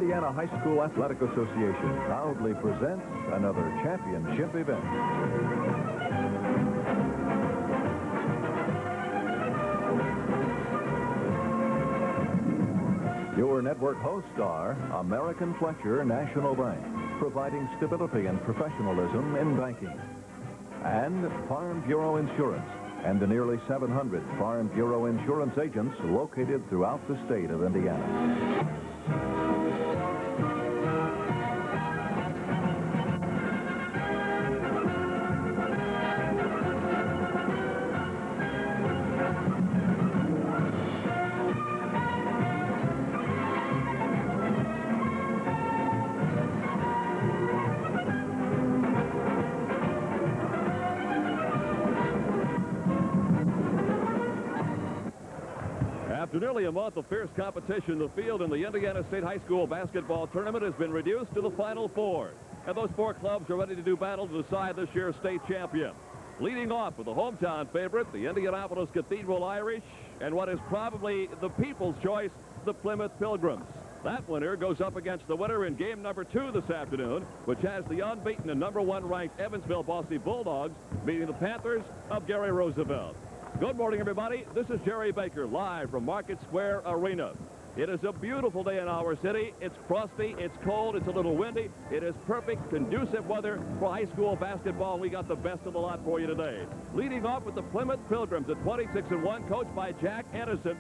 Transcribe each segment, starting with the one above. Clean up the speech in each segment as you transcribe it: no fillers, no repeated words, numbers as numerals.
Indiana High School Athletic Association proudly presents another championship event. Your network hosts are American Fletcher National Bank, providing stability and professionalism in banking, and Farm Bureau Insurance, and the nearly 700 Farm Bureau insurance agents located throughout the state of Indiana. After nearly a month of fierce competition, the field in the Indiana State High School basketball tournament has been reduced to the Final Four. And those four clubs are ready to do battle to decide this year's state champion. Leading off with the hometown favorite, the Indianapolis Cathedral Irish, and what is probably the people's choice, the Plymouth Pilgrims. That winner goes up against the winner in game number 2 this afternoon, which has the unbeaten and number 1 ranked Evansville Bossy Bulldogs meeting the Panthers of Gary Roosevelt. Good morning, everybody. This is Jerry Baker, live from Market Square Arena. It is a beautiful day in our city. It's frosty, it's cold, it's a little windy. It is perfect, conducive weather for high school basketball. We got the best of the lot for you today. Leading off with the Plymouth Pilgrims at 26-1, coached by Jack Edison.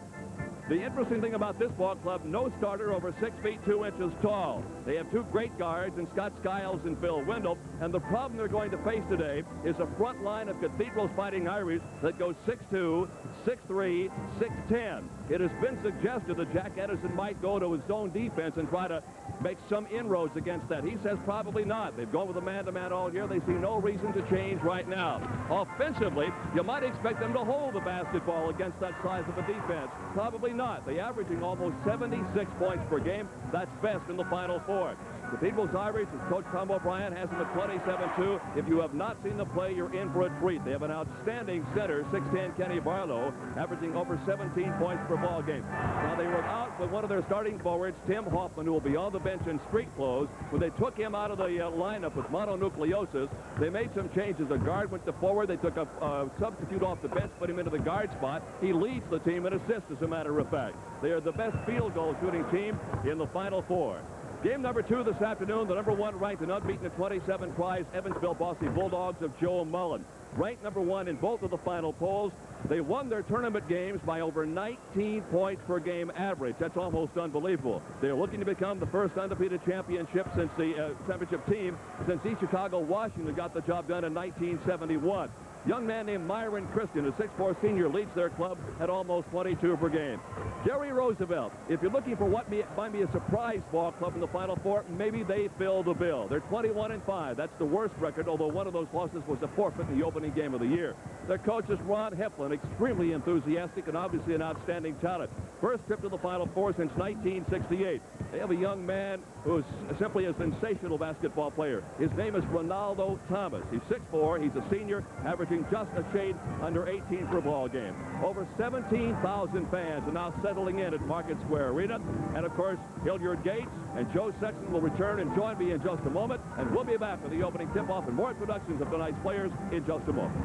The interesting thing about this ball club, no starter over 6 feet 2 inches tall. They have 2 great guards in Scott Skiles and Phil Wendell, and the problem they're going to face today is a front line of Cathedral's Fighting Irish that goes 6'2", 6'3", 6'10". It has been suggested that Jack Edison might go to his zone defense and try to make some inroads against that. He says probably not. They've gone with a man-to-man all year. They see no reason to change right now. Offensively, you might expect them to hold the basketball against that size of a defense. Probably not. They're averaging almost 76 points per game. That's best in the Final Four. Cathedral's Irish, as Coach Tom O'Brien has them at 27-2. If you have not seen them play, you're in for a treat. They have an outstanding center, 6'10" Kenny Barlow, averaging over 17 points per ball game. Now, they were out with one of their starting forwards, Tim Hoffman, who will be on the bench in street clothes. When they took him out of the lineup with mononucleosis, they made some changes. A guard went to forward. They took a substitute off the bench, put him into the guard spot. He leads the team in assists, as a matter of fact. They are the best field goal shooting team in the Final Four. Game number 2 this afternoon, the number 1 ranked and unbeaten at 27 tries, Evansville Bossy Bulldogs of Joe Mullen. Ranked number 1 in both of the final polls. They won their tournament games by over 19 points per game average. That's almost unbelievable. They're looking to become the first undefeated championship since the championship team since East Chicago, Washington got the job done in 1971. Young man named Myron Christian, a 6'4" senior, leads their club at almost 22 per game. Gary Roosevelt, if you're looking for what might be a surprise ball club in the Final Four, maybe they fill the bill. They're 21-5. That's the worst record, although one of those losses was a forfeit in the opening game of the year. Their coach is Ron Heflin, extremely enthusiastic and obviously an outstanding talent. First trip to the Final Four since 1968. They have a young man who is simply a sensational basketball player. His name is Ronaldo Thomas. He's 6'4", he's a senior, averaging just a shade under 18 per ball game. Over 17,000 fans are now settling in at Market Square Arena. And, of course, Hilliard Gates and Joe Sexton will return and join me in just a moment. And we'll be back for the opening tip-off and more introductions of tonight's players in just a moment.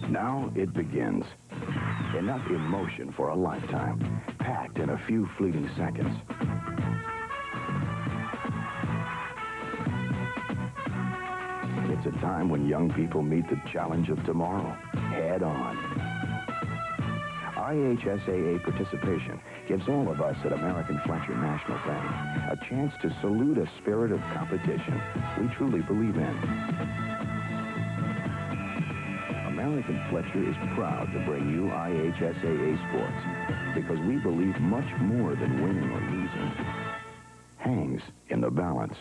Now it begins. Enough emotion for a lifetime, packed in a few fleeting seconds. It's a time when young people meet the challenge of tomorrow head on. IHSAA participation gives all of us at American Fletcher National Bank a chance to salute a spirit of competition we truly believe in. American Fletcher is proud to bring you IHSAA sports because we believe much more than winning or losing hangs in the balance.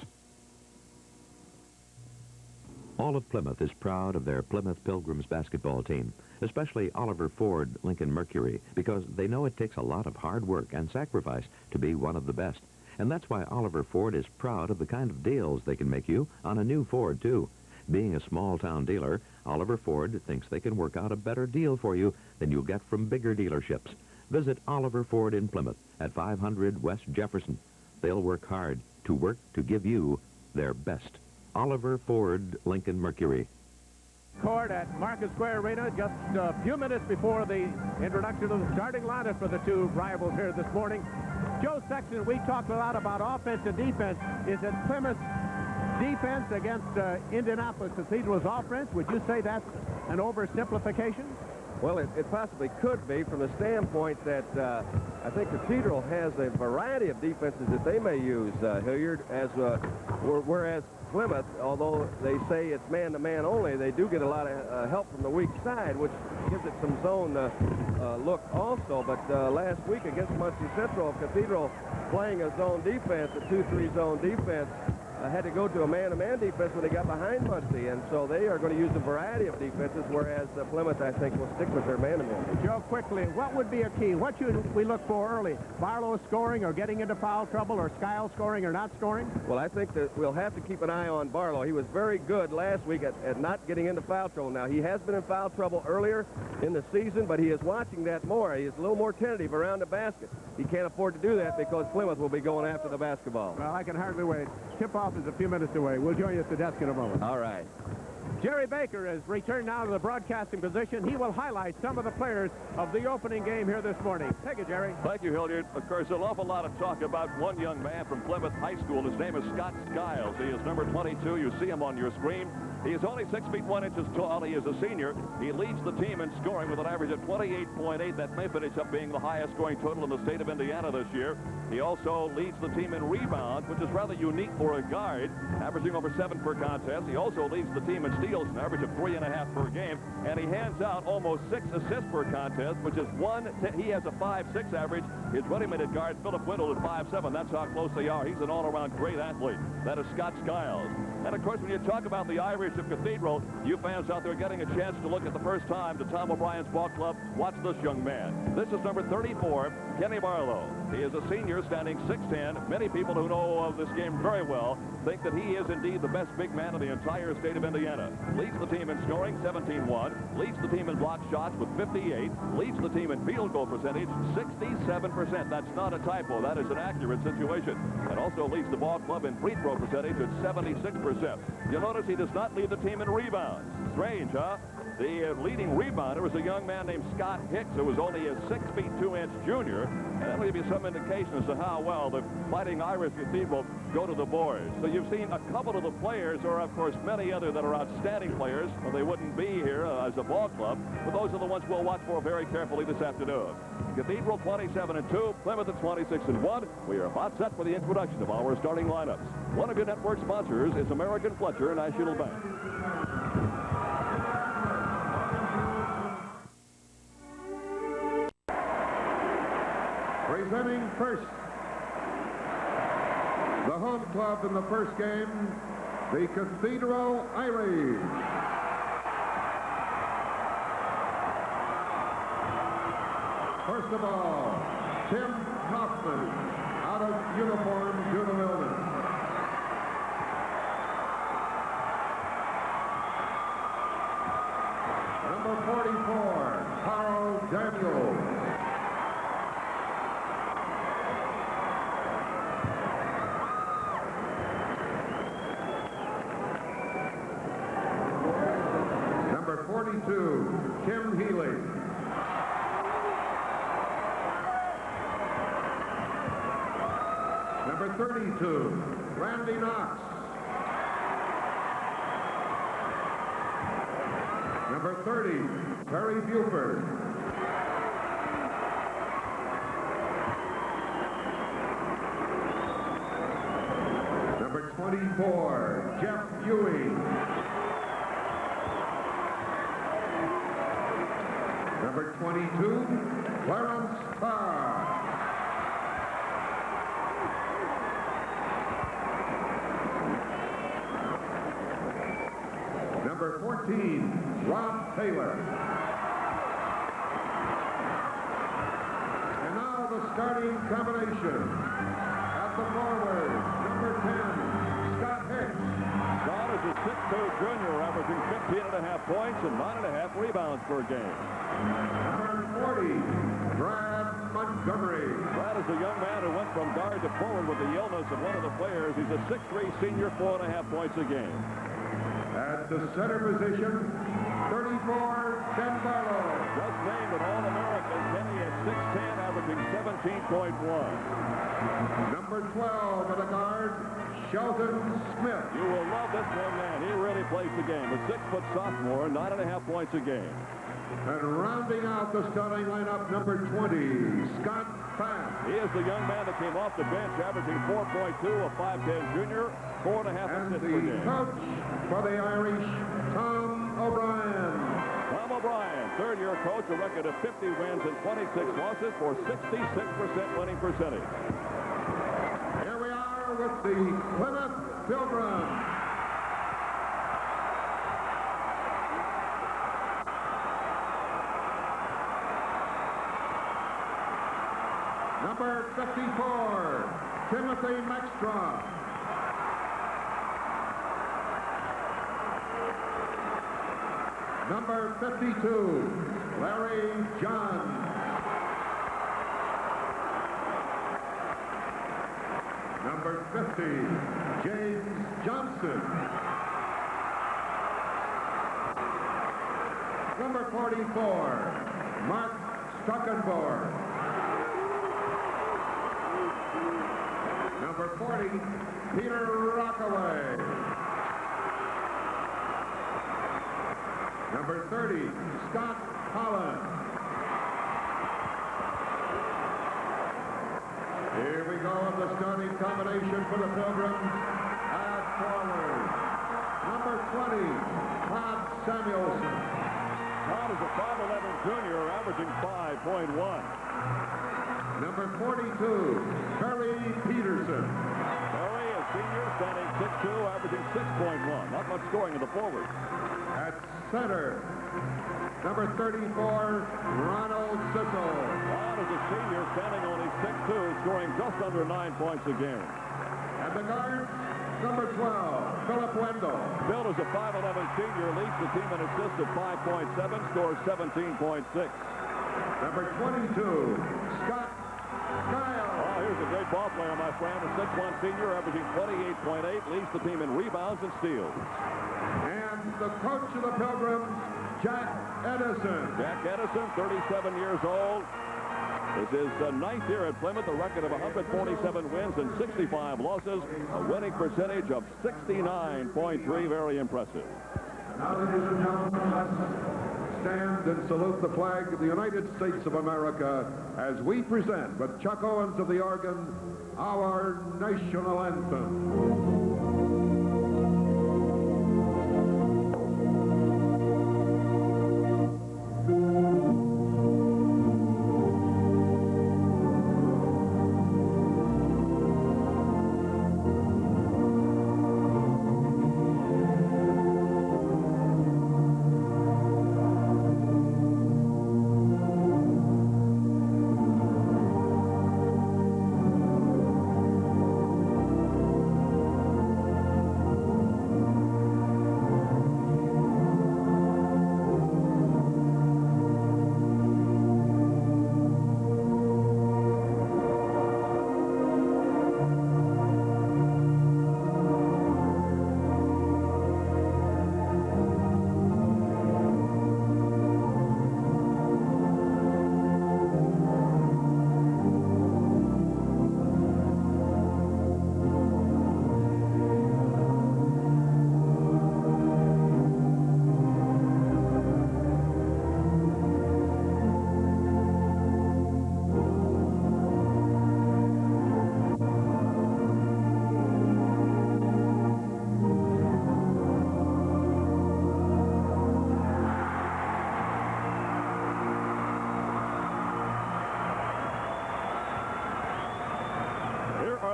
All of Plymouth is proud of their Plymouth Pilgrims basketball team, especially Oliver Ford Lincoln Mercury, because they know it takes a lot of hard work and sacrifice to be one of the best. And that's why Oliver Ford is proud of the kind of deals they can make you on a new Ford, too. Being a small-town dealer, Oliver Ford thinks they can work out a better deal for you than you'll get from bigger dealerships. Visit Oliver Ford in Plymouth at 500 West Jefferson. They'll work hard to give you their best. Oliver Ford Lincoln Mercury. Court at Market Square Arena just a few minutes before the introduction of the starting lineup for the two rivals here this morning. Joe Sexton, we talked a lot about offense and defense. Is it Plymouth's defense against Indianapolis Cathedral's offense? Would you say that's an oversimplification? Well, it possibly could be from the standpoint that I think Cathedral has a variety of defenses that they may use, Hilliard, whereas Plymouth, although they say it's man-to-man only, they do get a lot of help from the weak side, which gives it some zone look also. But last week against Muncie Central, Cathedral playing a zone defense, a 2-3 zone defense, had to go to a man-to-man defense when they got behind Muncie, and so they are going to use a variety of defenses, whereas Plymouth, I think, will stick with their man-to-man. Joe, quickly, what would be a key? What should we look for early? Barlow scoring or getting into foul trouble, or Skyle scoring or not scoring? Well, I think that we'll have to keep an eye on Barlow. He was very good last week at not getting into foul trouble. Now, he has been in foul trouble earlier in the season, but he is watching that more. He is a little more tentative around the basket. He can't afford to do that because Plymouth will be going after the basketball. Well, I can hardly wait. Tip-off is a few minutes away. We'll join you at the desk in a moment. All right. Jerry Baker has returned now to the broadcasting position. He will highlight some of the players of the opening game here this morning. Take it, Jerry. Thank you, Hilliard. Of course, an awful lot of talk about one young man from Plymouth High School. His name is Scott Skiles. He is number 22. You see him on your screen. He is only 6 feet 1 inches tall. He is a senior. He leads the team in scoring with an average of 28.8. That may finish up being the highest scoring total in the state of Indiana this year. He also leads the team in rebounds, which is rather unique for a guard, averaging over 7 per contest. He also leads the team in steals, an average of 3.5 per game, and he hands out almost 6 assists per contest, which is he has a 5.6 average. His ready-made guard, Philip Whittle, at 5'7". That's how close they are. He's an all-around great athlete. That is Scott Skiles. And, of course, when you talk about the Irish of Cathedral, you fans out there getting a chance to look at the first time to Tom O'Brien's ball club, watch this young man. This is number 34, Kenny Barlow. He is a senior, standing 6'10". Many people who know of this game very well think that he is indeed the best big man in the entire state of Indiana. Leads the team in scoring, 17-1. Leads the team in block shots with 58. Leads the team in field goal percentage, 67%. That's not a typo. That is an accurate situation. And also leads the ball club in free throw percentage at 76%. You'll notice he does not lead the team in rebounds. Strange, huh? The leading rebounder is a young man named Scott Hicks, who was only a 6 feet 2 inch junior. And that'll give you some indication as to how well the Fighting Irish Cathedral go to the boards. So you've seen a couple of the players, or of course many other that are outstanding players, or they wouldn't be here as a ball club. But those are the ones we'll watch for very carefully this afternoon. Cathedral 27-2, Plymouth at 26-1. We are about set for the introduction of our starting lineups. One of your network sponsors is American Fletcher National Bank. Presenting first, the home club in the first game, the Cathedral Irish. First of all, Tim Hoffman, out of uniform, Judah Milner. Number 44, Carl Daniels. Number 42, Tim Healy. Number 32, Randy Knox. Number 30, Terry Buford. Number 24, Jeff Ewing. Number 22, Clarence Carr. Number 14, Rob Taylor. And now the starting combination. At the forward, number 10, Scott Hicks. Scott is a 6'2" junior, averaging 15.5 points and 9.5 rebounds per game. Number 40, Brad Montgomery. Brad is a young man who went from guard to forward with the illness of one of the players. He's a 6'3" senior, 4.5 points a game. At the center position, 34, Ken Barlow. Just named an All-American, Kenny at 6'10", averaging 17.1. Number 12 at the guard, Shelton Smith. You will love this young man. He really plays the game. A 6-foot sophomore, 9.5 points a game. And rounding out the starting lineup, number 20, Scott Fass. He is the young man that came off the bench, averaging 4.2, a 5'10" junior, 4.5 And assists per the game. coach for the Irish, Tom O'Brien. Tom O'Brien, third-year coach, a record of 50 wins and 26 losses for 66% winning percentage. Here we are with the Plymouth Pilgrims. Number 54, Timothy Maxtra. Number 52, Larry John. Number 50, James Johnson. Number 44, Mark Stockenborg. Number 40, Peter Rockaway. Number 30, Scott Holland. Here we go with the starting combination for the Pilgrims at forward. Number 20, Todd Samuelson. Todd is a 5'11" junior, averaging 5.1. Number 42, Perry Peterson. Perry, a senior, standing 6'2", averaging 6.1. Not much scoring in the forward. At center, number 34, Ronald Sissel. Ron is a senior, standing only 6'2", scoring just under 9 points a game. And the guard, number 12, Philip Wendell. Bill is a 5'11" senior, leads the team in assists at 5.7, scores 17.6. Number 22, Scott Kyle. Oh, here's a great ball player, my friend. A 6'1" senior, averaging 28.8, leads the team in rebounds and steals. And the coach of the Pilgrims, Jack Edison. Jack Edison, 37 years old. This is the 9th year at Plymouth, a record of 147 wins and 65 losses, a winning percentage of 69.3, very impressive. Now, ladies and gentlemen, let's stand and salute the flag of the United States of America as we present, with Chuck Owens of the organ, our national anthem.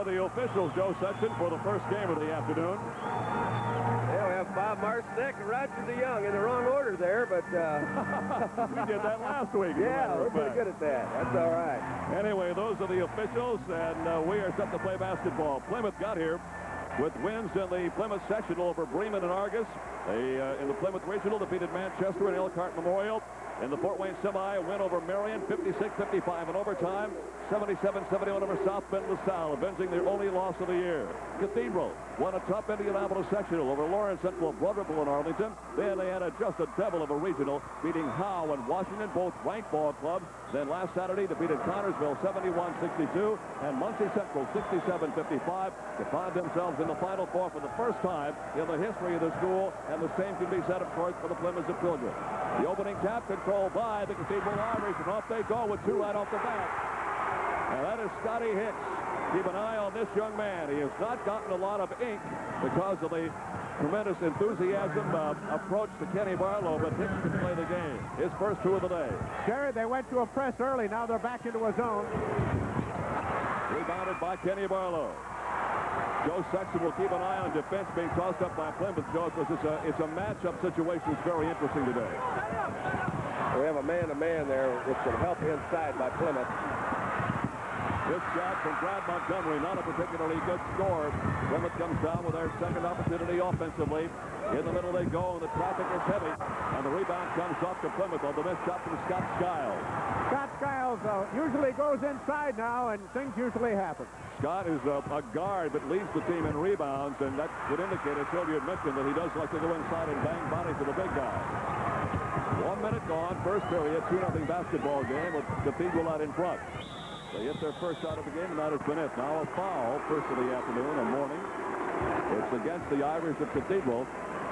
The officials, Joe Sexton, for the first game of the afternoon. Yeah, we have 5 Marcinek and Roger DeYoung in the wrong order there, but... We did that last week. Yeah, we're pretty good at that. That's all right. Anyway, those are the officials, and we are set to play basketball. Plymouth got here with wins in the Plymouth sectional over Bremen and Argus. They, in the Plymouth regional, defeated Manchester and Elkhart Memorial. In the Fort Wayne semi, a win over Marion, 56-55 in overtime, 77-71 over South Bend LaSalle, avenging their only loss of the year. Cathedral won a top Indianapolis sectional over Lawrence Central, Broad Ripple, and Arlington. Then they had just a devil of a regional, beating Howe and Washington, both ranked ball clubs. Then last Saturday, defeated Connorsville 71-62 and Muncie Central 67-55 to find themselves in the Final Four for the first time in the history of the school, and the same can be said, of course, for the Plymouth Pilgrims. The opening tap controlled by the Cathedral Irish, and off they go with two right off the bat. And that is Scotty Hicks. Keep an eye on this young man. He has not gotten a lot of ink because of the tremendous enthusiasm approach to Kenny Barlow, but Hicks can play the game. His first two of the day. Jerry, they went to a press early. Now they're back into a zone. Rebounded by Kenny Barlow. Joe Sexton will keep an eye on defense being tossed up by Plymouth, Joe, because it's a matchup situation that's very interesting today. We have a man-to-man there, which can help inside by Plymouth. This shot from Brad Montgomery, not a particularly good score. Plymouth comes down with their second opportunity offensively. In the middle they go, and the traffic is heavy. And the rebound comes off to Plymouth on the missed shot from Scott Skiles. Scott Skiles usually goes inside now, and things usually happen. Scott is a guard that leads the team in rebounds, and that would indicate, as Sylvia had mentioned, that he does like to go inside and bang bodies to the big guy. 1 minute gone, first period, 2-0 basketball game with Cathedral out in front. They hit their first shot of the game, and that has been it. Now a foul, first of the afternoon and morning. It's against the Irish of Cathedral.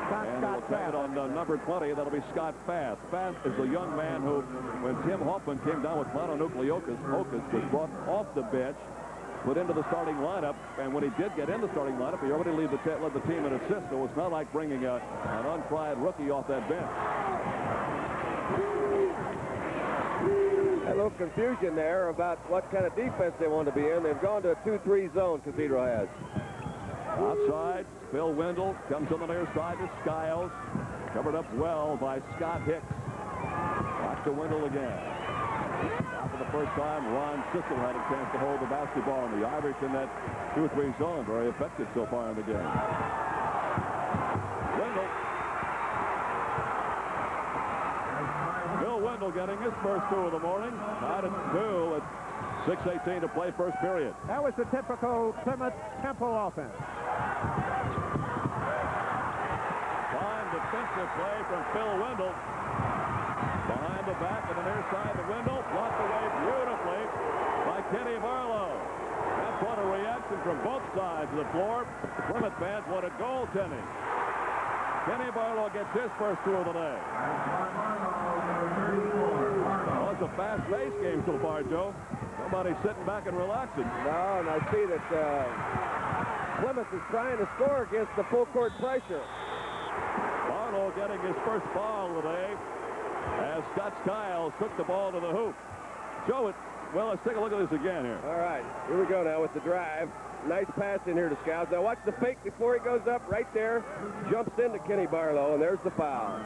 And we'll take it on number 20. That'll be Scott Fath. Fath is the young man who, when Tim Hoffman came down with mononucleosis, was brought off the bench, put into the starting lineup, and when he did get in the starting lineup, he already led the team in assists, so it's not like bringing an untried rookie off that bench. A little confusion there about what kind of defense they want to be in. They've gone to a 2-3 zone, Cathedral has. Outside, Phil Wendell comes on the near side to Skiles. Covered up well by Scott Hicks. Back to Wendell again. Now for the first time, Ron Sissel had a chance to hold the basketball, and the Irish in that 2-3 zone, very effective so far in the game. Wendell. Bill Wendell getting his first two of the morning. Tied at 2 at 6:18 to play first period. That was the typical Plymouth tempo offense. Fine defensive play from Phil Wendell. Behind the back on the near side of Wendell. Blocked away beautifully by Kenny Barlow. That's what a reaction from both sides of the floor. Plymouth fans wanted goaltending. Kenny Barlow gets his first two of the day. Well, it's a fast-paced game so far, Joe. Nobody's sitting back and relaxing. No, and I see that Plymouth is trying to score against the full-court pressure. Barlow getting his first foul of the day as Scott Skiles took the ball to the hoop. Joe, well, let's take a look at this again here. All right, here we go now with the drive. Nice pass in here to Skiles. Now watch the fake before he goes up right there. Jumps into Kenny Barlow, and there's the foul.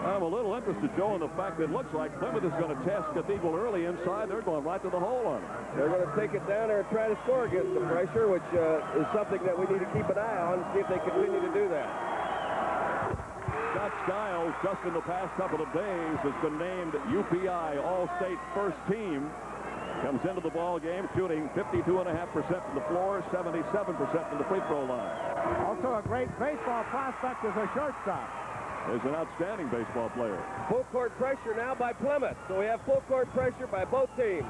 I'm a little interested, Joe, in the fact that it looks like Plymouth is going to test Cathedral early inside. They're going right to the hole on it. They're going to take it down there and try to score against the pressure, which is something that we need to keep an eye on and see if they continue to do that. Scott Skiles, just in the past couple of days, has been named UPI All-State First Team. Comes into the ball game shooting 52.5% from the floor, 77% from the free throw line. Also a great baseball prospect as a shortstop. Is an outstanding baseball player. Full court pressure now by Plymouth. So we have full court pressure by both teams.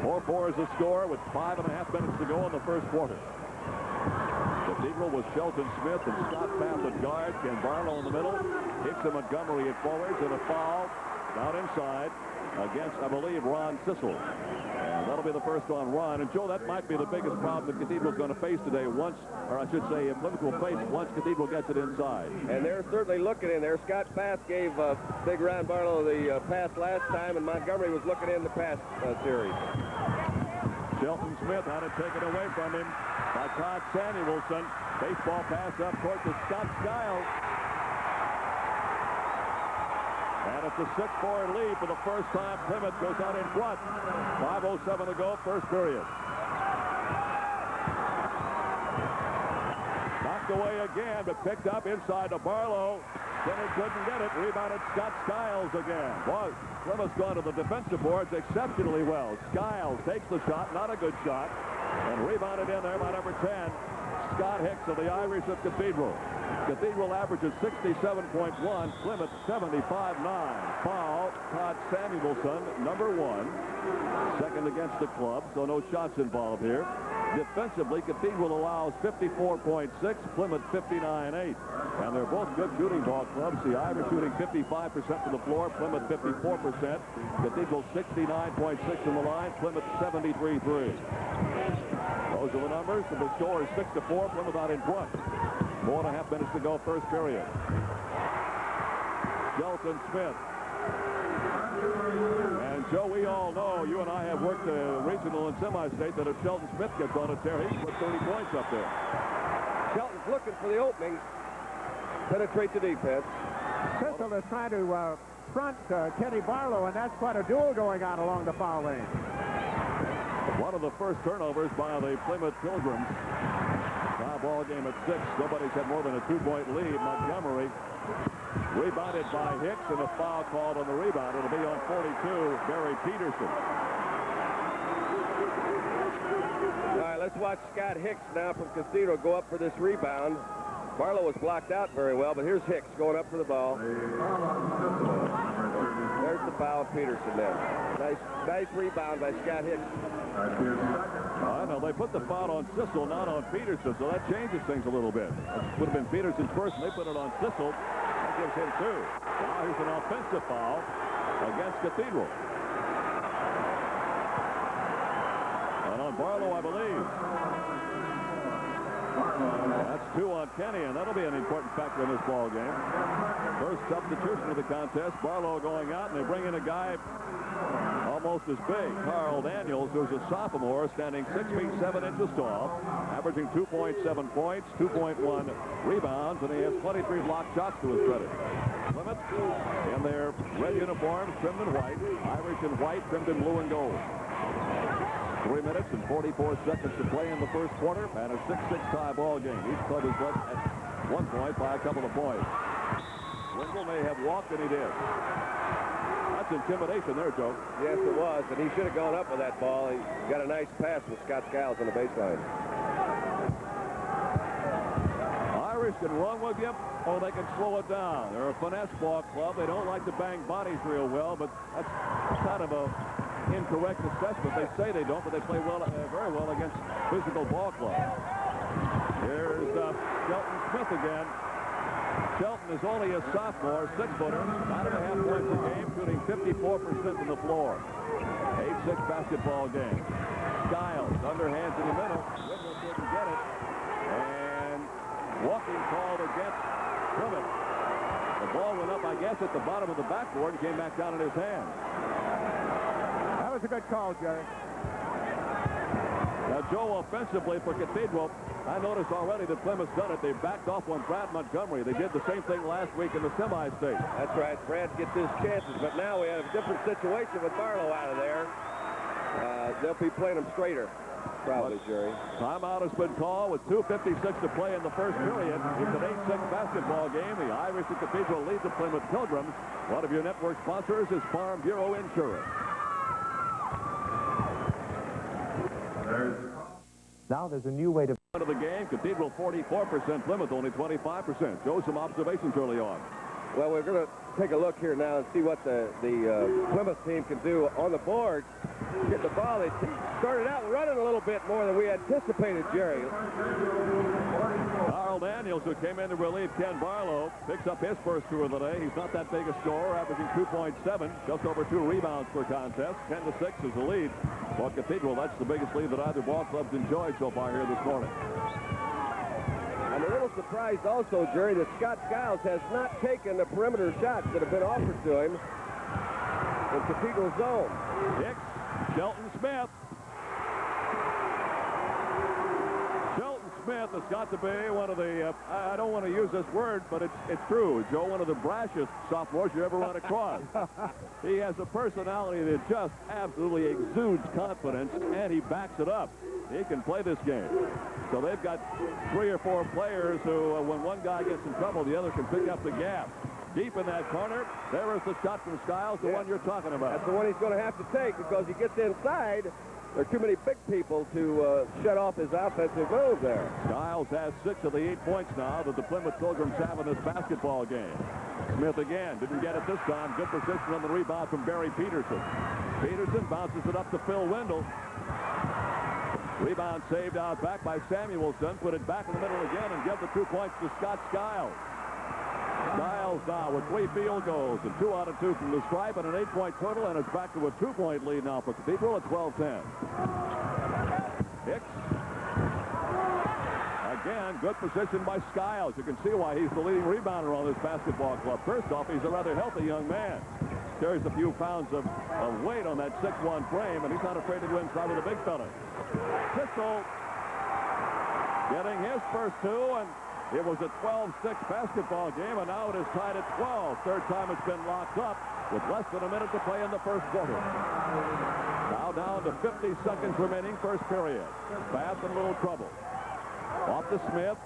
4-4 is the score with 5.5 minutes to go in the first quarter. Cathedral was Shelton Smith and Scott Fath at guard. Ken Barlow in the middle. Hicks and Montgomery at forwards, and a foul down inside against, I believe, Ron Sissel. And that'll be the first on Ron. And, Joe, that might be the biggest problem that Cathedral's going to face today once, or I should say, Plymouth will face once Cathedral gets it inside. And they're certainly looking in there. Scott Fath gave Big Ron Barlow the pass last time, and Montgomery was looking in the pass series. Shelton Smith had it taken away from him by Todd Samuelson. Baseball pass up court to Scott Skiles. It's a 6-4 lead for the first time. Plymouth goes out in front. 5:07 to go, first period. Knocked away again, but picked up inside to Barlow. Kenny couldn't get it. Rebounded Scott Skiles again. Boy, Plymouth's gone to the defensive boards exceptionally well. Skiles takes the shot, not a good shot, and rebounded in there by number 10, Scott Hicks of the Irish of Cathedral. Cathedral averages 67.1, Plymouth 75.9. Foul, Todd Samuelson, number 1. Second against the club, so no shots involved here. Defensively, Cathedral allows 54.6, Plymouth 59.8. And they're both good shooting ball clubs. The Irish shooting 55% from the floor, Plymouth 54%. Cathedral 69.6 from the line, Plymouth 73.3. Those are the numbers. The score is 6-4, Plymouth out in front. 4.5 minutes to go, first period. Shelton Smith. And Joe, we all know, you and I have worked regional and semi-state, that if Shelton Smith gets on a tear, he can put 30 points up there. Shelton's looking for the opening. Penetrate the defense. Sissel is trying to front Kenny Barlow, and that's quite a duel going on along the foul lane. One of the first turnovers by the Plymouth Pilgrims. Tie ball game at 6. Nobody's had more than a 2-point lead. Montgomery rebounded by Hicks, and a foul called on the rebound. It'll be on 42, Barry Peterson. All right, let's watch Scott Hicks now from Cathedral go up for this rebound. Barlow was blocked out very well, but here's Hicks going up for the ball. There's the foul of Peterson then. Nice rebound by Scott Hicks. I know they put the foul on Sissel, not on Peterson, so that changes things a little bit. It would have been Peterson's first, and they put it on Sissel. That gives him 2. Now here's an offensive foul against Cathedral. And on Barlow, I believe. That's 2 on Kenny, and that'll be an important factor in this ball game. First substitution of the contest. Barlow going out, and they bring in a guy almost as big, Carl Daniels, who's a sophomore, standing 6 feet 7 inches tall, averaging 2.7 points, 2.1 rebounds, and he has 23 block shots to his credit. Plymouth in their red uniforms, trimmed in white, Irish in white, trimmed in blue and gold. 3 minutes and 44 seconds to play in the first quarter, and a 6-6 tie ball game. Each club is led at 1 point by a couple of points. Wendell may have walked, and he did. That's intimidation there, Joe. Yes, it was, and he should have gone up with that ball. He got a nice pass with Scott Skiles on the baseline. Irish can run with you, or they can slow it down. They're a finesse ball club. They don't like to bang bodies real well, but that's kind of a incorrect assessment. They say they don't, but they play well, very well against physical ball clubs. Here's Shelton Smith again. Shelton is only a sophomore, 6-footer, 9.5 points a game, shooting 54% from the floor. 8-6 basketball game. Skiles, underhands in the middle. Wendell didn't get it. And walking called against Plymouth. The ball went up, I guess, at the bottom of the backboard and came back down in his hand. That was a good call, Jerry. Now, Joe, offensively for Cathedral, I noticed already that Plymouth's done it. They backed off on Brad Montgomery. They did the same thing last week in the semi-state. That's right. Brad gets his chances, but now we have a different situation with Barlow out of there. They'll be playing him straighter, probably, Jerry. Timeout has been called with 2:56 to play in the first period. It's an 8-6 basketball game. The Irish at Cathedral lead the Plymouth Pilgrims. One of your network sponsors is Farm Bureau Insurance. Now there's a new way to... Of the game, Cathedral 44%, Plymouth only 25%. Joe, some observations early on. Well, we're going to take a look here now and see what the Plymouth team can do on the board. Get the ball. They started out running a little bit more than we anticipated, Jerry. Carl Daniels, who came in to relieve Ken Barlow, picks up his first 2 of the day. He's not that big a scorer, averaging 2.7, just over 2 rebounds per contest. 10-6 is the lead. For Cathedral, that's the biggest lead that either ball club's enjoyed so far here this morning. I'm a little surprised also, Jerry, that Scott Skiles has not taken the perimeter shots that have been offered to him in Cathedral zone. Hicks, Shelton Smith. Shelton Smith has got to be one of the, I don't want to use this word, but it's true, Joe, one of the brashest sophomores you ever run across. He has a personality that just absolutely exudes confidence, and he backs it up. He can play this game. So they've got 3 or 4 players who, when one guy gets in trouble, the other can pick up the gap. Deep in that corner, there is the shot from Skiles, the one you're talking about. That's the one he's going to have to take because he gets inside. There are too many big people to shut off his offensive move there. Skiles has 6 of the 8 points now that the Plymouth Pilgrims have in this basketball game. Smith again, didn't get it this time. Good position on the rebound from Barry Peterson. Peterson bounces it up to Phil Wendell. Rebound saved out back by Samuelson. Put it back in the middle again and give the 2 points to Scott Skiles. Skiles now with 3 field goals and 2 out of 2 from the stripe and an 8-point total, and it's back to a 2-point lead now for Cathedral at 12-10. Hicks. Again, good position by Skiles. You can see why he's the leading rebounder on this basketball club. First off, he's a rather healthy young man. Carries a few pounds of weight on that 6'1 frame, and he's not afraid to go inside with a big fella. Pistol getting his first 2, and it was a 12-6 basketball game, and now it is tied at 12. Third time it's been locked up with less than a minute to play in the first quarter. Now down to 50 seconds remaining, first period. Bath in a little trouble. Off to Smith.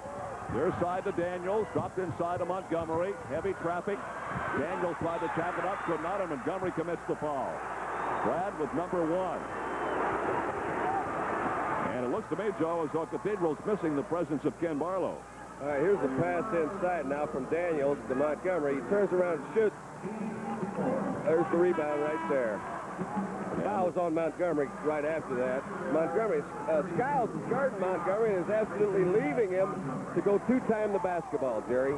Near side to Daniels. Dropped inside to Montgomery. Heavy traffic. Daniels tried to tap it up. Could not, and Montgomery commits the foul. Brad with number 1. And it looks to me, Joe, as though Cathedral's missing the presence of Ken Barlow. All right, here's the pass inside now from Daniels to Montgomery. He turns around and shoots. There's the rebound right there. The foul was on Montgomery right after that. Montgomery, Skiles is guarding Montgomery and is absolutely leaving him to go two-time the basketball, Jerry.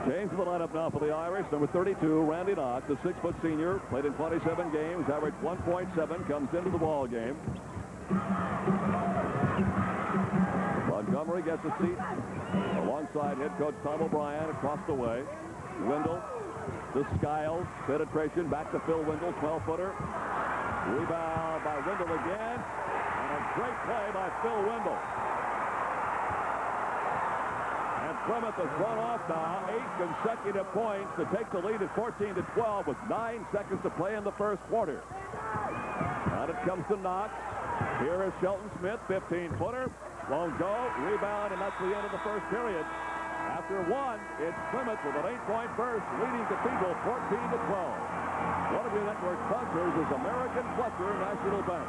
Change the lineup now for the Irish. Number 32, Randy Knox, the 6-foot senior, played in 27 games, averaged 1.7, comes into the ball game. Montgomery gets a seat alongside head coach Tom O'Brien across the way. Wendell to Skiles. Penetration back to Phil Wendell, 12-footer. Rebound by Wendell again. And a great play by Phil Wendell. And Plymouth has run off now 8 consecutive points to take the lead at 14-12 with 9 seconds to play in the first quarter. Out it comes to Knox. Here is Shelton Smith, 15-footer. Won't go. Rebound, and that's the end of the first period. After 1, it's Plymouth with an 8-point burst, leading Cathedral 14-12. One of your network sponsors is American Fletcher National Bank.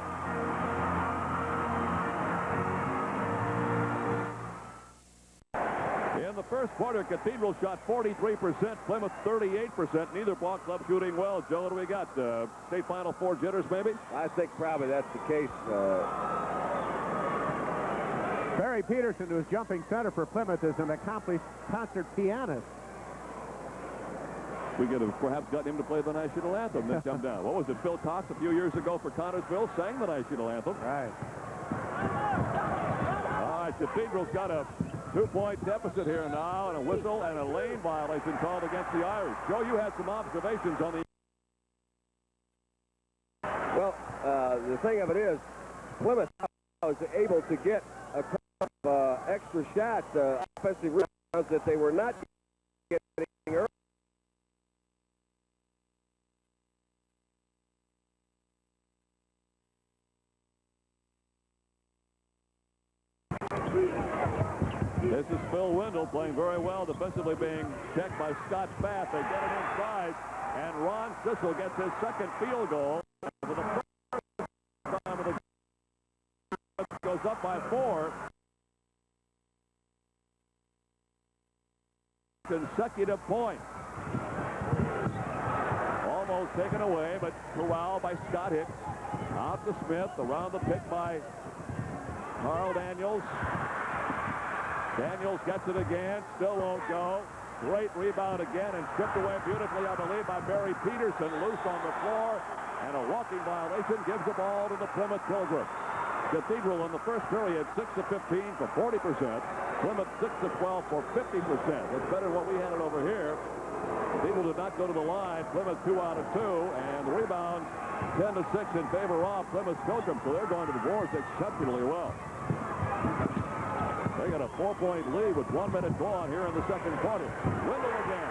In the first quarter, Cathedral shot 43%, Plymouth 38%. Neither ball club shooting well. Joe, what do we got? State Final 4 jitters, maybe? I think probably that's the case. Barry Peterson, who's jumping center for Plymouth, is an accomplished concert pianist. We could have perhaps gotten him to play the national anthem then come down. What was it? Phil Cox a few years ago for Connorsville sang the national anthem. Right. All right, Cathedral's got a 2-point deficit here now, and a whistle and a lane violation called against the Irish. Joe, you had some observations on the... Well, the thing of it is, Plymouth was able to get a couple of extra shots, offensive rebounds that they were not getting early. This is Phil Wendell playing very well, defensively being checked by Scott Bath. They get it inside, and Ron Sissel gets his second field goal. For the first time of the game, goes up by 4. Consecutive points. Almost taken away, but corralled by Scott Hicks. Out to Smith, around the pick by Carl Daniels. Daniels gets it again, still won't go. Great rebound again and stripped away beautifully, I believe, by Barry Peterson. Loose on the floor, and a walking violation gives the ball to the Plymouth Pilgrims. Cathedral in the first period, 6 of 15 for 40%. Plymouth 6 of 12 for 50%. That's better than what we had it over here. Cathedral did not go to the line. Plymouth 2 out of 2, and the rebounds 10-6 in favor of Plymouth Pilgrims. So they're going to the boards exceptionally well. a 4-point lead with 1 minute gone here in the second quarter. Wendell again.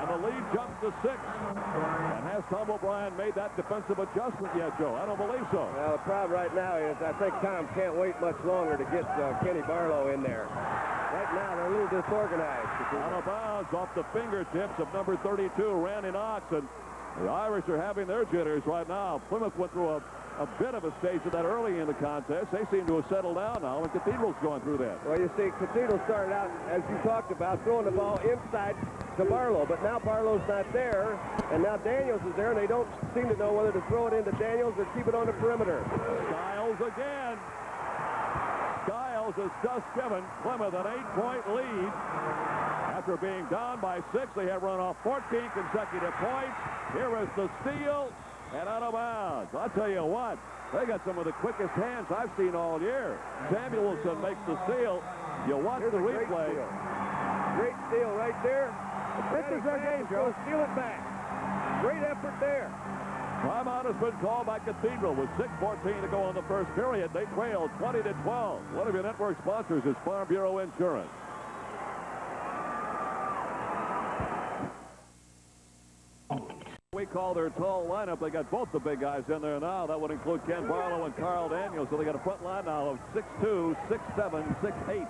And the lead jumps to 6. And has Tom O'Brien made that defensive adjustment yet, Joe? I don't believe so. Well, the problem right now is I think Tom can't wait much longer to get Kenny Barlow in there. Right now, they're a little disorganized. Out of bounds off the fingertips of number 32, Randy Knox. And the Irish are having their jitters right now. Plymouth went through a bit of a stage of that early in the contest. They seem to have settled down now, and Cathedral's going through that. Well, you see, Cathedral started out, as you talked about, throwing the ball inside to Barlow, but now Barlow's not there, and now Daniels is there, and they don't seem to know whether to throw it into Daniels or keep it on the perimeter. Skiles again. Skiles has just given Plymouth an 8-point lead. After being down by 6, they have run off 14 consecutive points. Here is the steal, and out of bounds. I'll tell you what, they got some of the quickest hands I've seen all year. Samuelson makes the steal. You watch the replay. Great steal right there. This is their game, Joe. Steal it back. Great effort there. Timeout has been called by Cathedral with 6:14 to go on the first period. They trail 20-12. One of your network sponsors is Farm Bureau Insurance. We call their tall lineup. They got both the big guys in there now. That would include Ken Barlow and Carl Daniels. So they got a front line now of 6'2", 6'7", 6'8".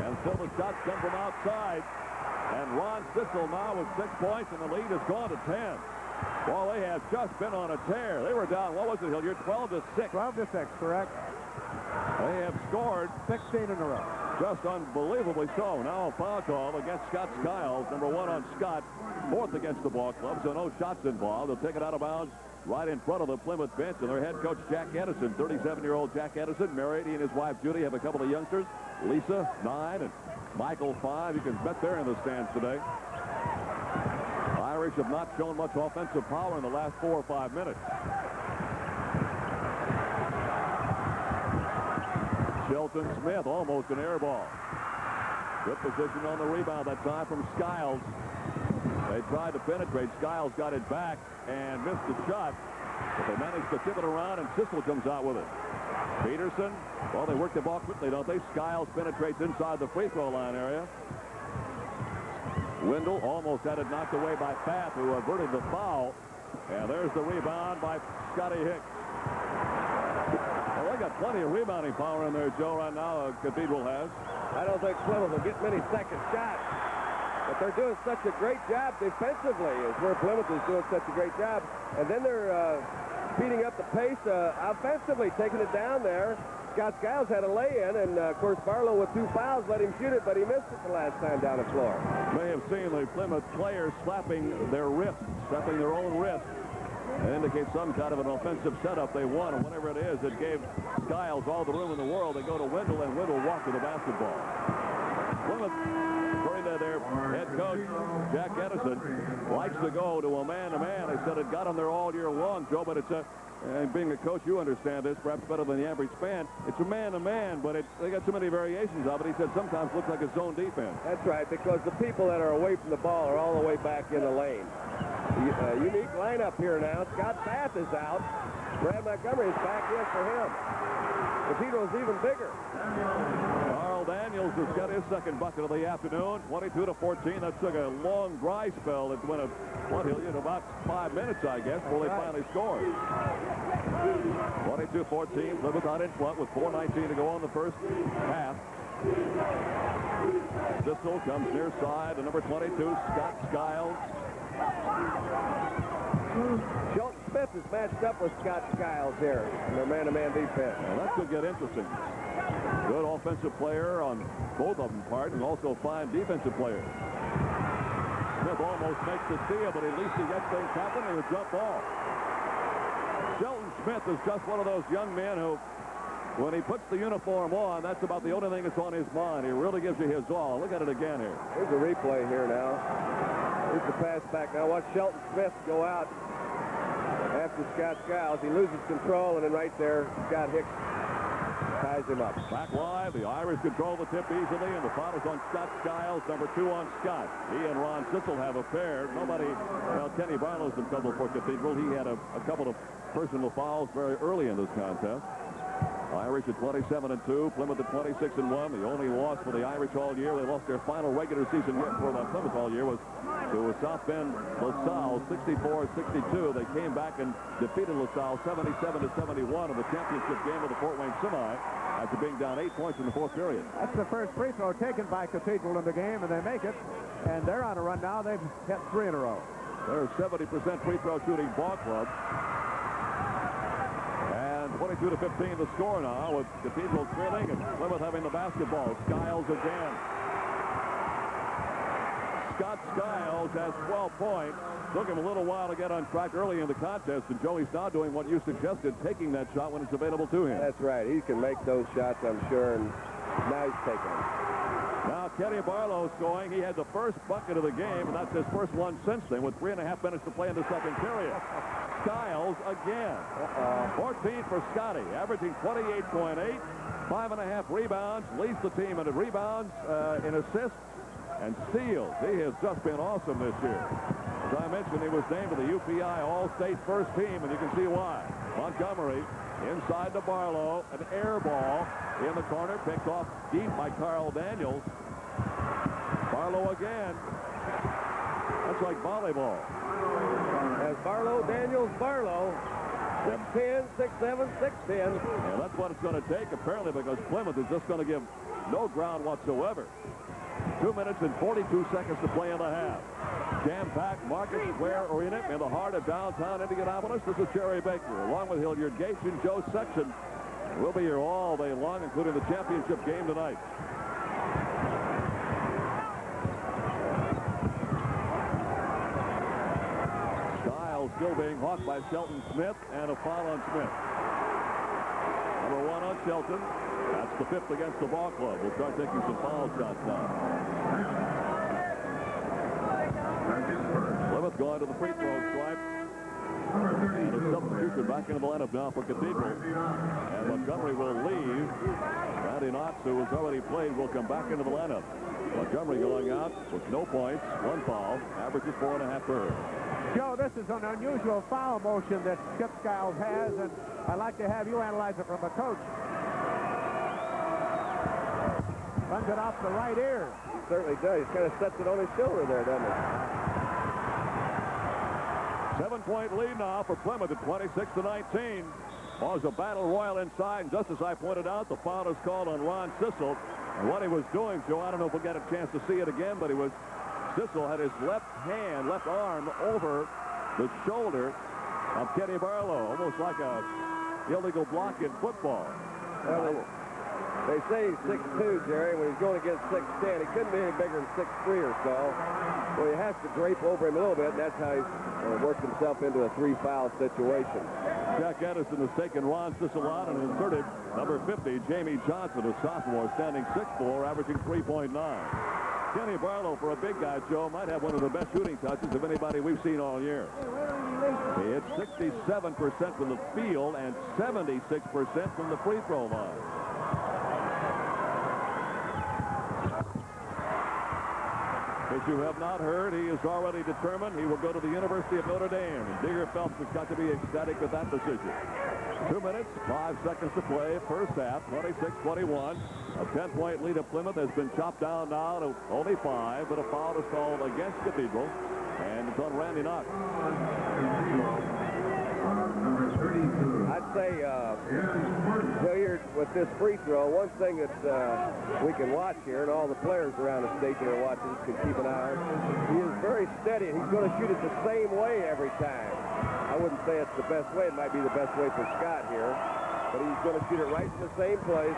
And still the shots come from outside. And Ron Sissel now with 6 points, and the lead has gone to 10. Well, they have just been on a tear. They were down, what was it, Hilliard? 12-6. 12-6, correct. They have scored 16 in a row. Just unbelievably so. Now a foul call against Scott Skiles. Number 1 on Scott. 4th against the ball club, so no shots involved. They'll take it out of bounds right in front of the Plymouth bench. And their head coach, Jack Edison, 37-year-old Jack Edison, married. He and his wife, Judy, have a couple of youngsters. Lisa, 9, and Michael, 5. You can bet they're in the stands today. Irish have not shown much offensive power in the last 4 or 5 minutes. Shelton Smith, almost an air ball. Good position on the rebound that time from Skiles. They tried to penetrate. Skiles got it back and missed the shot. But they managed to tip it around, and Sissel comes out with it. Peterson, well, they work the ball quickly, don't they? Skiles penetrates inside the free throw line area. Wendell almost had it knocked away by Path, who averted the foul. And there's the rebound by Scotty Hicks. Well, they got plenty of rebounding power in there, Joe, right now. Cathedral has. I don't think Plymouth will get many second shots. But they're doing such a great job defensively, is where Plymouth is doing such a great job. And then they're speeding up the pace offensively, taking it down there. Scott Skiles had a lay-in, and, of course, Barlow with 2 fouls let him shoot it, but he missed it the last time down the floor. May have seen the Plymouth players slapping their wrists, slapping their own wrists. It indicates some kind of an offensive setup they won, and whatever it is, it gave Skiles all the room in the world. They go to Wendell, and Wendell walked to the basketball. Plymouth, according to their head coach, Jack Edison, likes to go to a man-to-man. They said it got them there all year long, Joe, but it's a... And being a coach, you understand this perhaps better than the average fan. It's a man-to-man, but they got so many variations of it. He said sometimes it looks like a zone defense. That's right, because the people that are away from the ball are all the way back in the lane. Unique lineup here now. Scott Path is out. Brad Montgomery is back in for him. Cathedral's even bigger. Carl Daniels has got his second bucket of the afternoon. 22-14. That took a long dry spell. It went about 5 minutes, I guess, before they finally scored. 22-14. Plymouth out in front with 4:19 to go on the first half. Sissel comes near side to number 22, Scott Skiles. Shelton Smith is matched up with Scott Skiles here in their man-to-man defense. Well, that could get interesting. Good offensive player on both of them part, and also fine defensive player. Smith almost makes the steal, but at least he gets things happening with a jump ball. Shelton Smith is just one of those young men who, when he puts the uniform on, that's about the only thing that's on his mind. He really gives you his all. Look at it again here. Here's a replay here now. Here's the pass back. Now watch Shelton Smith go out after Scott Skiles. He loses control, and then right there, Scott Hicks ties him up. Back live, the Irish control the tip easily, and the foul is on Scott Skiles, number 2 on Scott. He and Ron Sissel have a pair. Well, Kenny Barlow's in trouble for Cathedral. He had a couple of personal fouls very early in this contest. Irish at 27-2, Plymouth at 26-1. The only loss for the Irish all year. They lost their final regular season hit for the Plymouth all year was to South Bend LaSalle 64-62. They came back and defeated LaSalle 77-71 in the championship game of the Fort Wayne Semi after being down 8 points in the fourth period. That's the first free throw taken by Cathedral in the game, and they make it. And they're on a run now. They've hit 3 in a row. They're a 70% free throw shooting ball club. And 22-15 the score now with Cathedral trailing and Plymouth having the basketball. Skiles again. Scott Skiles has 12 points. Took him a little while to get on track early in the contest, and Joey's now doing what you suggested, taking that shot when it's available to him. That's right. He can make those shots, I'm sure, and now he's taking them. Now Kenny Barlow's going. He had the first bucket of the game, and that's his first one since then with 3.5 minutes to play in the second period. Skiles again. 14 for Scotty, averaging 28.8, 5.5 rebounds, leads the team in rebounds, in assists, and steals. He has just been awesome this year. As I mentioned, he was named to the UPI All-State first team, and you can see why. Montgomery inside to Barlow, an air ball in the corner, picked off deep by Carl Daniels. Barlow again. That's like volleyball. As Barlow, Daniels, Barlow. 6'10", 6'7", 6'10". Yeah, that's what it's going to take, apparently, because Plymouth is just going to give no ground whatsoever. 2 minutes and 42 seconds to play in the half. Jam-packed Market Square Arena in the heart of downtown Indianapolis. This is Jerry Baker, along with Hilliard Gates and Joe Sexton. We'll be here all day long, including the championship game tonight. Skiles still being hawked by Shelton Smith, and a foul on Smith. Number 1 on Shelton. That's the 5th against the ball club. We'll start taking some foul shots now. Plymouth going to the free throw stripe. And a substitution back into the lineup now for Cathedral. And Montgomery will leave. Randy Knox, who has already played, will come back into the lineup. Montgomery going out with no points, 1 foul, averages 4.5 per. Joe, this is an unusual foul motion that Skip Skiles has, and I'd like to have you analyze it from a coach. Runs it off the right ear. He certainly does. He kind of sets it on his shoulder there, doesn't he? 7-point lead now for Plymouth at 26-19. Was a battle royal inside, and just as I pointed out, the foul is called on Ron Sissel. And what he was doing, Joe, I don't know if we'll get a chance to see it again, but Sissel had his left arm over the shoulder of Kenny Barlow, almost like a illegal block in football. Well, they say he's 6'2", Jerry. When he's going against 6'10", he couldn't be any bigger than 6'3" or so. Well, he has to drape over him a little bit, and that's how he's worked himself into a 3-foul situation. Jack Edison has taken Ron Sissel out and inserted number 50, Jamie Johnson, a sophomore, standing 6'4", averaging 3.9. Kenny Barlow, for a big guy, Joe, might have one of the best shooting touches of anybody we've seen all year. He hit 67% from the field and 76% from the free throw line. As you have not heard, he is already determined he will go to the University of Notre Dame. And Digger Phelps has got to be ecstatic with that decision. 2 minutes, 5 seconds to play, first half, 26-21. A 10-point lead of Plymouth has been chopped down now to only 5, but a foul is called against Cathedral, and it's on Randy Knox. I'd say, Hilliard, with this free throw, one thing that we can watch here, and all the players around the station are watching can keep an eye on, he is very steady, and he's going to shoot it the same way every time. I wouldn't say it's the best way. It might be the best way for Scott here, but he's going to shoot it right in the same place.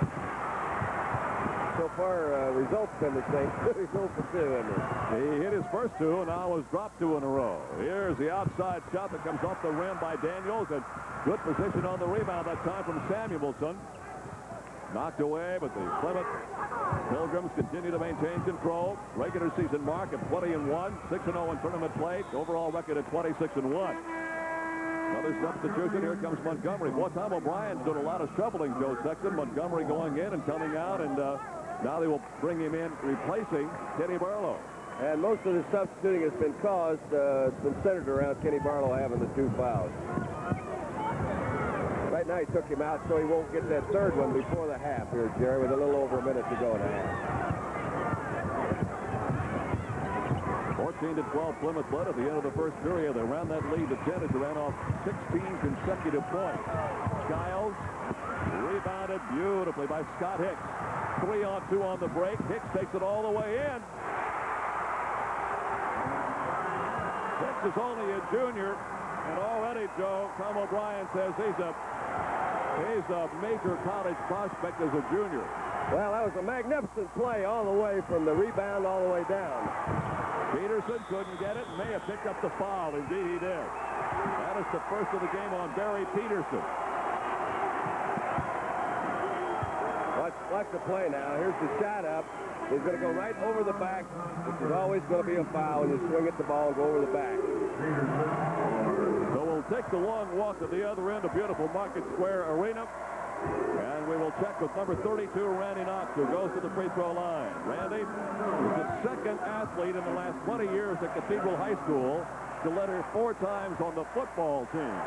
So far, results been the same. He's 0 for 2 in this. He hit his first 2 and now has dropped 2 in a row. Here's the outside shot that comes off the rim by Daniels, and good position on the rebound that time from Samuelson. Knocked away, but the Plymouth Pilgrims continue to maintain control. Regular season mark at 20-1, 6-0 in tournament play. Overall record at 26-1. Another substitution. Here comes Montgomery. Boy, Tom O'Brien's doing a lot of shoveling, Joe Sexton. Montgomery going in and coming out, and now they will bring him in, replacing Kenny Barlow. And most of the substituting has been caused, it's been centered around Kenny Barlow having the 2 fouls. Right right now he took him out so he won't get that third one before the half here, Jerry, with a little over a minute to go in the half. 14-12, Plymouth led at the end of the first period. They ran that lead to 10 as they ran off 16 consecutive points. Skiles rebounded beautifully by Scott Hicks. 3-on-2 on the break. Hicks takes it all the way in. Hicks is only a junior, and already, Joe, Tom O'Brien says he's a major college prospect as a junior. Well, that was a magnificent play all the way from the rebound all the way down. Peterson couldn't get it. May have picked up the foul. Indeed, he did. That is the first of the game on Barry Peterson. Watch the play now. Here's the shot up. He's going to go right over the back, which is always going to be a foul when you swing at the ball and go over the back. So we'll take the long walk to the other end of beautiful Market Square Arena. And we will check with number 32, Randy Knox, who goes to the free throw line. Randy is the second athlete in the last 20 years at Cathedral High School to letter 4 times on the football team.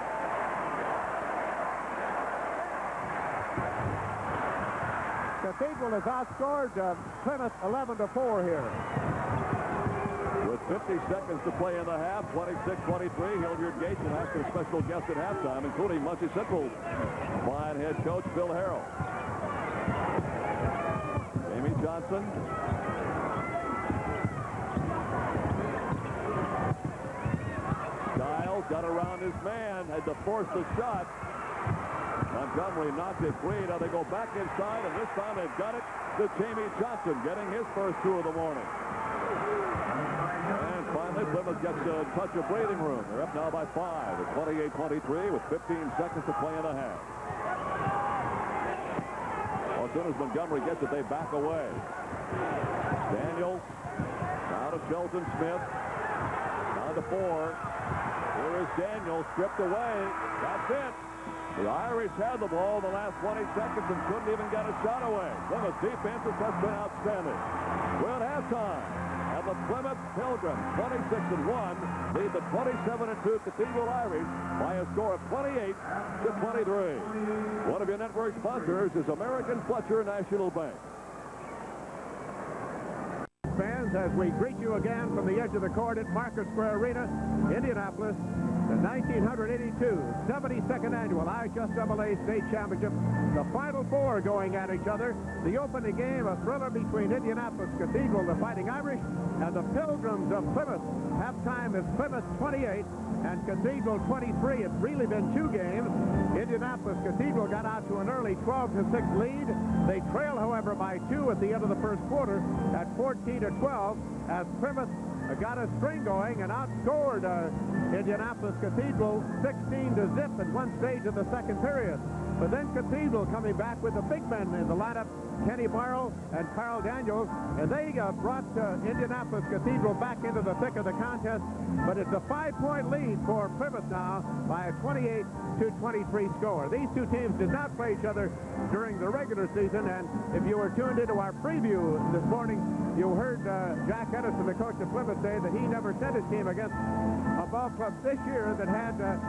Cathedral has outscored Plymouth 11-4 here. With 50 seconds to play in the half, 26-23, Hilliard Gates will ask their special guest at halftime, including Muncie Central's fine head coach Bill Harrell. Jamie Johnson. Skiles got around his man, had to force the shot. Montgomery knocked it free. Now they go back inside, and this time they've got it to Jamie Johnson, getting his first 2 of the morning. And finally, Plymouth gets a touch of breathing room. They're up now by 5 at 28-23 with 15 seconds to play in the half. Well, as soon as Montgomery gets it, they back away. Daniels, now to Shelton Smith. Down to 4. Here is Daniels, stripped away. That's it. The Irish had the ball in the last 20 seconds and couldn't even get a shot away. Plymouth defense has just been outstanding. We're at halftime, and the Plymouth Pilgrims, 26-1, lead the 27-2 Cathedral Irish by a score of 28-23. One of your network sponsors is American Fletcher National Bank. Fans, as we greet you again from the edge of the court at Market Square Arena, Indianapolis, the 1982 72nd annual IHSAA State Championship. The Final 4 going at each other. The opening game, a thriller between Indianapolis Cathedral, the Fighting Irish, and the Pilgrims of Plymouth. Halftime is Plymouth 28 and Cathedral 23. It's really been 2 games. Indianapolis Cathedral got out to an early 12-6 lead. They trail, however, by 2 at the end of the first quarter at 14-12 as Plymouth got a string going and outscored Indianapolis Cathedral 16-0 at one stage of the second period. But then Cathedral coming back with the big men in the lineup, Kenny Barlow and Carl Daniels, and they brought Indianapolis Cathedral back into the thick of the contest. But it's a 5-point lead for Plymouth now by a 28-23 score. These two teams did not play each other during the regular season, and if you were tuned into our preview this morning, you heard Jack Edison, the coach of Plymouth, say that he never sent his team against a ball club this year that had the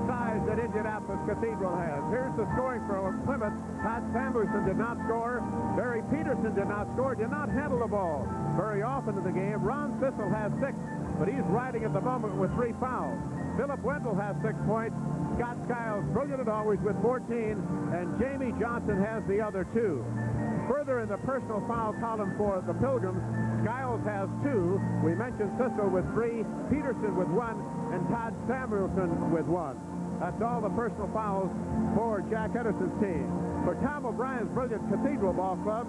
size that Indianapolis Cathedral has. Here's the scoring for Plymouth. Todd Samuelson did not score. Barry Peterson did not score, did not handle the ball very often in the game. Ron Sissel has 6, but he's riding at the moment with 3 fouls. Philip Wendell has 6 points. Scott Skiles, brilliant as always, with 14, and Jamie Johnson has the other 2. Further in the personal foul column for the Pilgrims, Skiles has 2. We mentioned Sissel with 3, Peterson with 1, and Todd Samuelson with 1. That's all the personal fouls for Jack Edison's team. For Tom O'Brien's brilliant Cathedral Ball Club,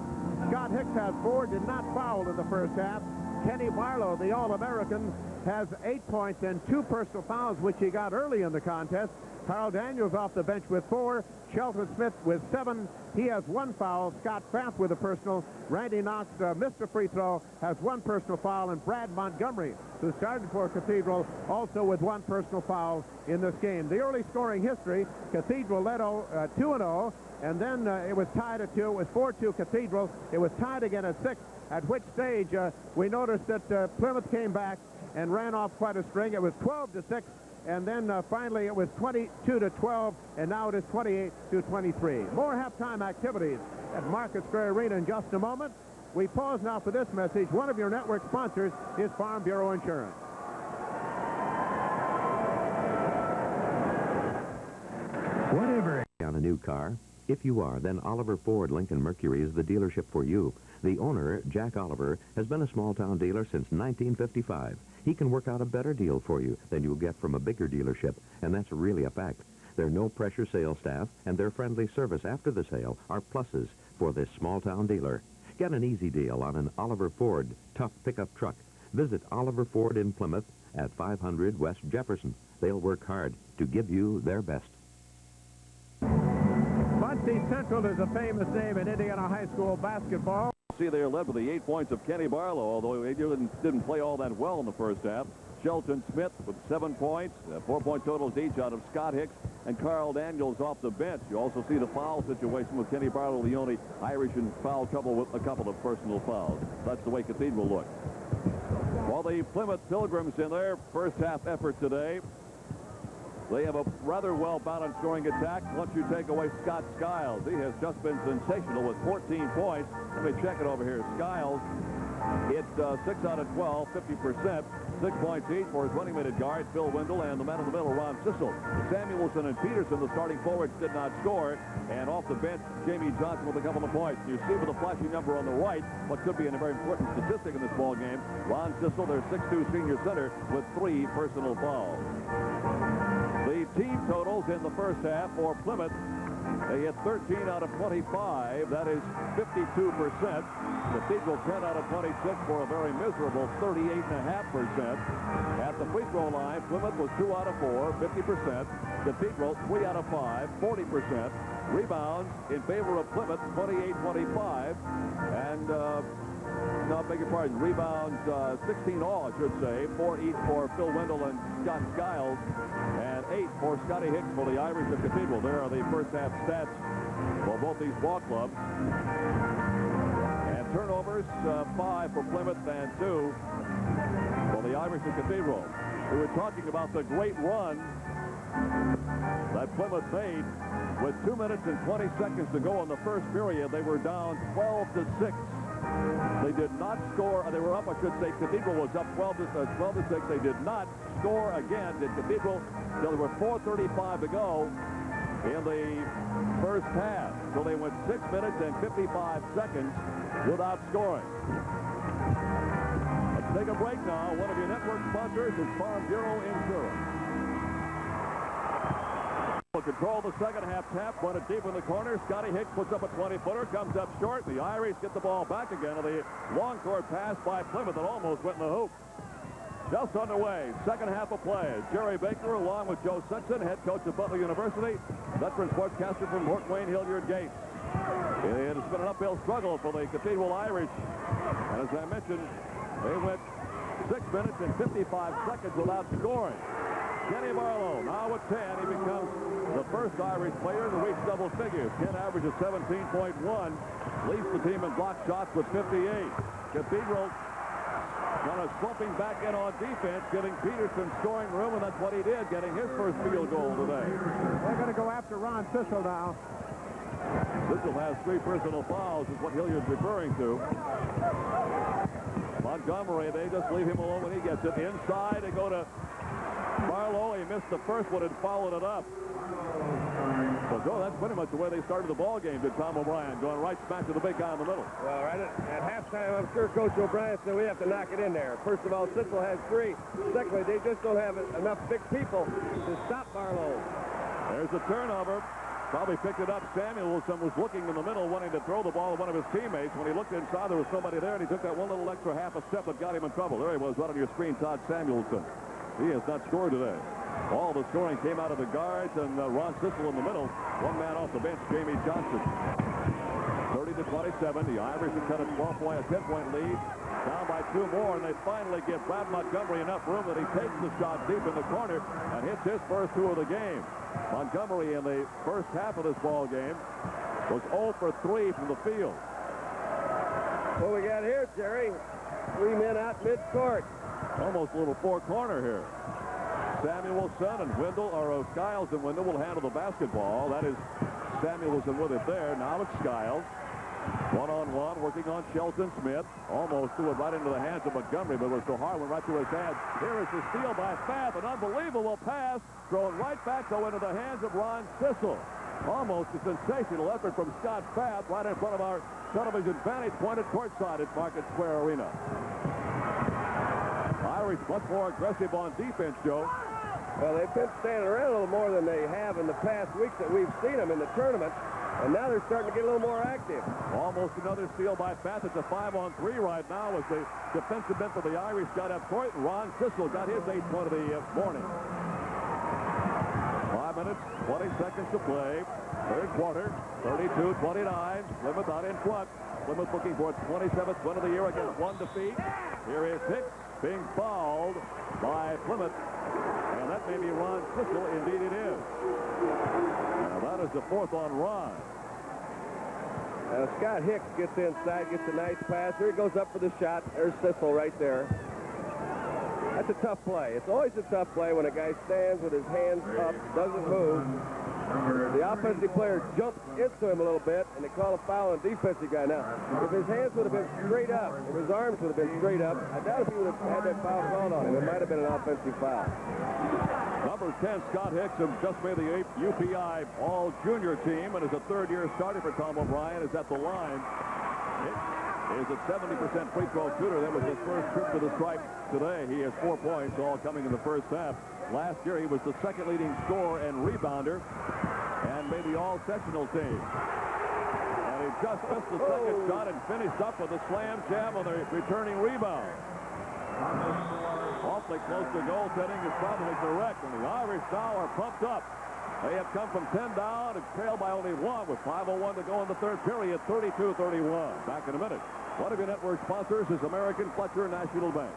Scott Hicks has 4, did not foul in the first half. Kenny Barlow, the All-American, has 8 points and 2 personal fouls, which he got early in the contest. Carl Daniels off the bench with 4. Shelton Smith with 7. He has 1 foul. Scott Pfaff with a personal. Randy Knox missed a free throw, has 1 personal foul. And Brad Montgomery, who started for Cathedral, also with 1 personal foul in this game. The early scoring history, Cathedral led 2-0, and then it was tied at 2. It was 4-2 Cathedral. It was tied again at 6, at which stage we noticed that Plymouth came back and ran off quite a string. It was 12-6 and then finally it was 22-12, and now it is 28-23. More halftime activities at Market Square Arena in just a moment. We pause now for this message. One of your network sponsors is Farm Bureau Insurance. Whatever on a new car? If you are, then Oliver Ford Lincoln Mercury is the dealership for you. The owner, Jack Oliver, has been a small-town dealer since 1955. He can work out a better deal for you than you'll get from a bigger dealership, and that's really a fact. Their no-pressure sales staff and their friendly service after the sale are pluses for this small-town dealer. Get an easy deal on an Oliver Ford tough pickup truck. Visit Oliver Ford in Plymouth at 500 West Jefferson. They'll work hard to give you their best. Muncie Central is a famous name in Indiana high school basketball. See, they are led with the 8 points of Kenny Barlow, although he didn't play all that well in the first half. Shelton Smith with 7 points, 4-point totals each out of Scott Hicks and Carl Daniels off the bench. You also see the foul situation with Kenny Barlow, the only Irish in foul trouble with a couple of personal fouls. That's the way Cathedral looked. While the Plymouth Pilgrims in their first half effort today, they have a rather well-balanced scoring attack once you take away Scott Skiles. He has just been sensational with 14 points. Let me check it over here. Skiles hit 6 out of 12, 50%. 6 points each for his running-mated guard, Phil Wendell, and the man in the middle, Ron Sissel. Samuelson and Peterson, the starting forwards, did not score. And off the bench, Jamie Johnson with a couple of points. You see with the flashing number on the right what could be a very important statistic in this ball game. Ron Sissel, their 6'2 senior center, with 3 personal fouls. The team totals in the first half for Plymouth, they hit 13 out of 25. That is 52%. Cathedral 10 out of 26 for a very miserable 38.5%. At the free throw line, Plymouth was 2 out of 4, 50%. Cathedral 3 out of 5, 40%. Rebounds in favor of Plymouth, 28-25. And no, beg your pardon, rebounds 16 all, I should say. 4 each for Phil Wendell and Scott Skiles, and 8 for Scotty Hicks for the Irish of Cathedral. There are the first half stats for both these ball clubs. And turnovers, 5 for Plymouth and 2 for the Irish of Cathedral. We were talking about the great run that Plymouth made. With 2 minutes and 20 seconds to go in the first period, they were down 12-6. They did not score. They were up, I should say. Cathedral was up 12-6. They did not score again, did Cathedral, until there were 4:35 to go in the first half. So they went 6 minutes and 55 seconds without scoring. Let's take a break now. One of your network sponsors is Farm Bureau Insurance. Control the second half tap, put it deep in the corner. Scotty Hicks puts up a 20-footer, comes up short. The Irish get the ball back again. The long court pass by Plymouth that almost went in the hoop. Just underway, second half of play. Jerry Baker along with Joe Sexton, head coach of Butler University, veteran sportscaster from Fort Wayne, Hilliard Gates. It has been an uphill struggle for the Cathedral Irish. And as I mentioned, they went 6 minutes and 55 seconds without scoring. Kenny Barlow, now at 10, he becomes the first Irish player to reach double figures. Ken averages 17.1, leads the team in block shots with 58. Cathedral kind of slumping back in on defense, giving Peterson scoring room, and that's what he did, getting his first field goal today. They're going to go after Ron Sissel now. Sissel has 3 personal fouls, is what Hilliard's referring to. Montgomery, they just leave him alone when he gets it. Inside, they go to Barlow. He missed the first one and followed it up. So, Joe, that's pretty much the way they started the ball game, did Tom O'Brien, going right smack to the big guy in the middle. Well, right at halftime, I'm sure Coach O'Brien said we have to knock it in there. First of all, Sissel has 3. Secondly, they just don't have enough big people to stop Barlow. There's a turnover. Probably picked it up. Samuelson was looking in the middle, wanting to throw the ball to one of his teammates. When he looked inside, there was somebody there, and he took that one little extra half a step that got him in trouble. There he was, right on your screen, Todd Samuelson. He has not scored today. All the scoring came out of the guards, and Ron Sissel in the middle. One man off the bench, Jamie Johnson. 30-27. The Irish have cut a 10-point lead. Down by 2 more, and they finally give Brad Montgomery enough room that he takes the shot deep in the corner and hits his first 2 of the game. Montgomery in the first half of this ball game was 0 for 3 from the field. What we got here, Jerry? 3 men out mid-court. Almost a little 4-corner here. Samuelson and Wendell, or Skiles and Wendell will handle the basketball. That is Samuelson with it there. Now it's Skiles. One-on-one, working on Shelton Smith. Almost threw it right into the hands of Montgomery, but it was so hard, went right through his hands. Here is the steal by Pfaff, an unbelievable pass, thrown right back, though, into the hands of Ron Sissel. Almost a sensational effort from Scott Pfaff right in front of our television vantage point at courtside at Market Square Arena. Irish much more aggressive on defense, Joe. Well, they've been standing around a little more than they have in the past weeks that we've seen them in the tournament. And now they're starting to get a little more active. Almost another steal by Pfaff. It's a 5-on-3 right now as the defensive end for the Irish got up court, and Ron Sissel got his 8th point of the morning. 5 minutes, 20 seconds to play. Third quarter, 32-29. Plymouth out in front. Plymouth looking for its 27th win of the year against one defeat. Here is Hicks being fouled by Plymouth. And that may be Ron Sissel. Indeed it is. Now that is the 4th on Ron. Scott Hicks gets inside, gets a nice pass. Here he goes up for the shot. There's Sissel right there. That's a tough play. It's always a tough play when a guy stands with his hands up, doesn't move. The offensive player jumps into him a little bit, and they call a foul on the defensive guy. Now, if his hands would have been straight up, if his arms would have been straight up, I doubt if he would have had that foul called on him. It might have been an offensive foul. Number 10, Scott Hicks, who just made the UPI All-Junior team and is a third-year starter for Tom O'Brien, is at the line. Hicks is a 70% free throw shooter. That was his first trip to the stripe today. He has 4 points, all coming in the first half. Last year, he was the second leading scorer and rebounder and made the all-sectional team. And he just missed the second shot and finished up with a slam jam on the returning rebound. Awfully close to goaltending is probably correct, and the Irish now are pumped up. They have come from 10 down and trailed by only 1 with 5:01 to go in the third period, 32-31. Back in a minute. One of your network sponsors is American Fletcher National Bank.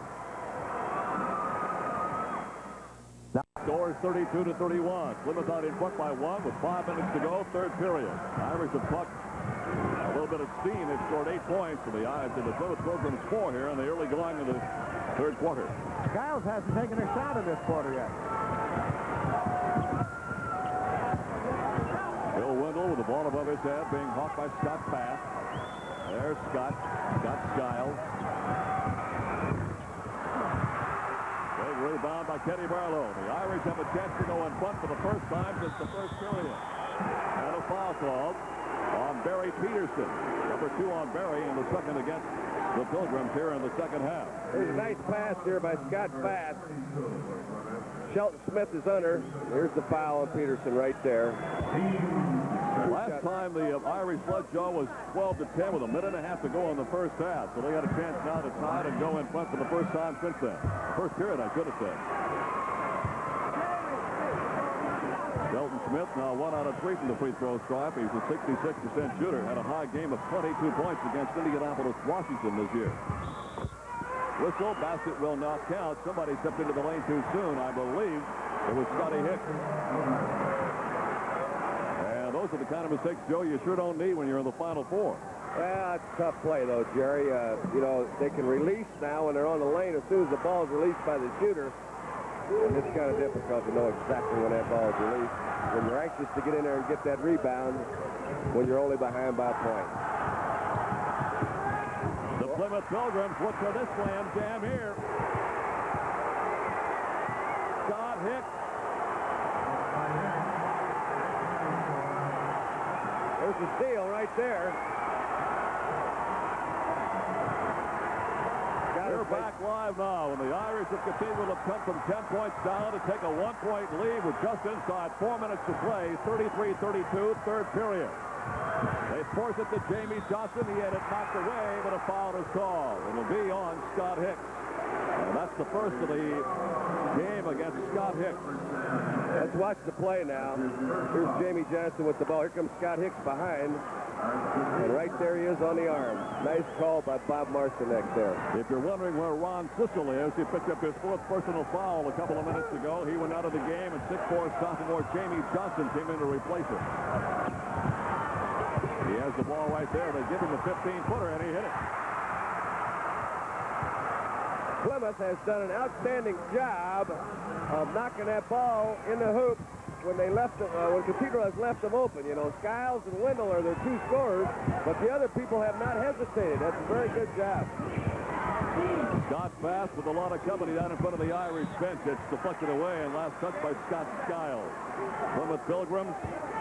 Scores 32-31. Plymouth out in front by 1 with 5 minutes to go, third period. Irish have plucked a little bit of steam. They've scored 8 points for the Plymouth Pilgrims 4 here, and the early going of the third quarter. Skiles hasn't taken a shot in this quarter yet. Bill Wendell with the ball above his head, being hawked by Scott Pfaff. There's Scott. Got Skiles. Big rebound by Kenny Barlow. The Irish have a chance to go in front for the first time since the first period. And a foul called on Barry Peterson. Number 2 on Barry, and the second against the Pilgrims here in the second half. There's a nice pass here by Scott Pfaff. Shelton Smith is under. Here's the foul on Peterson right there. Last time the Irish led, Joe, was 12-10 with a minute and a half to go in the first half. So they got a chance now to tie and go in front for the first time since then. First period, I should have said. Shelton Smith now 1 out of 3 from the free throw stripe. He's a 66% shooter. Had a high game of 22 points against Indianapolis, Washington this year. Whistle, basket will not count. Somebody stepped into the lane too soon. I believe it was Scotty Hicks. And those are the kind of mistakes, Joe, you sure don't need when you're in the Final Four. Well, it's a tough play, though, Jerry. You know, they can release now when they're on the lane as soon as the ball is released by the shooter. And it's kind of difficult to know exactly when that ball is released. When you're anxious to get in there and get that rebound when you're only behind by a point. The Plymouth Pilgrims look for this slam jam here. Scott Hicks. There's the steal right there. We're back live now, and the Irish have continued to come from 10 points down to take a 1-point lead with just inside 4 minutes to play, 33-32, third period. They force it to Jamie Johnson. He had it knocked away, but a foul is called. It'll be on Scott Hicks. And that's the first of the game against Scott Hicks. Let's watch the play now. Here's Jamie Johnson with the ball. Here comes Scott Hicks behind. And right there he is on the arm. Nice call by Bob Marcinek there. If you're wondering where Ron Sissel is, he picked up his 4th personal foul a couple of minutes ago. He went out of the game, and 6'4" sophomore Jamie Johnson came in to replace him. He has the ball right there. They give him a 15-footer, and he hit it. Plymouth has done an outstanding job of knocking that ball in the hoop when they left them, when Cathedral has left them open. You know, Skiles and Wendell are their two scorers, but the other people have not hesitated. That's a very good job. Scott Fast with a lot of company down in front of the Irish bench. It's deflected away and last touch by Scott Skiles. Plymouth Pilgrims,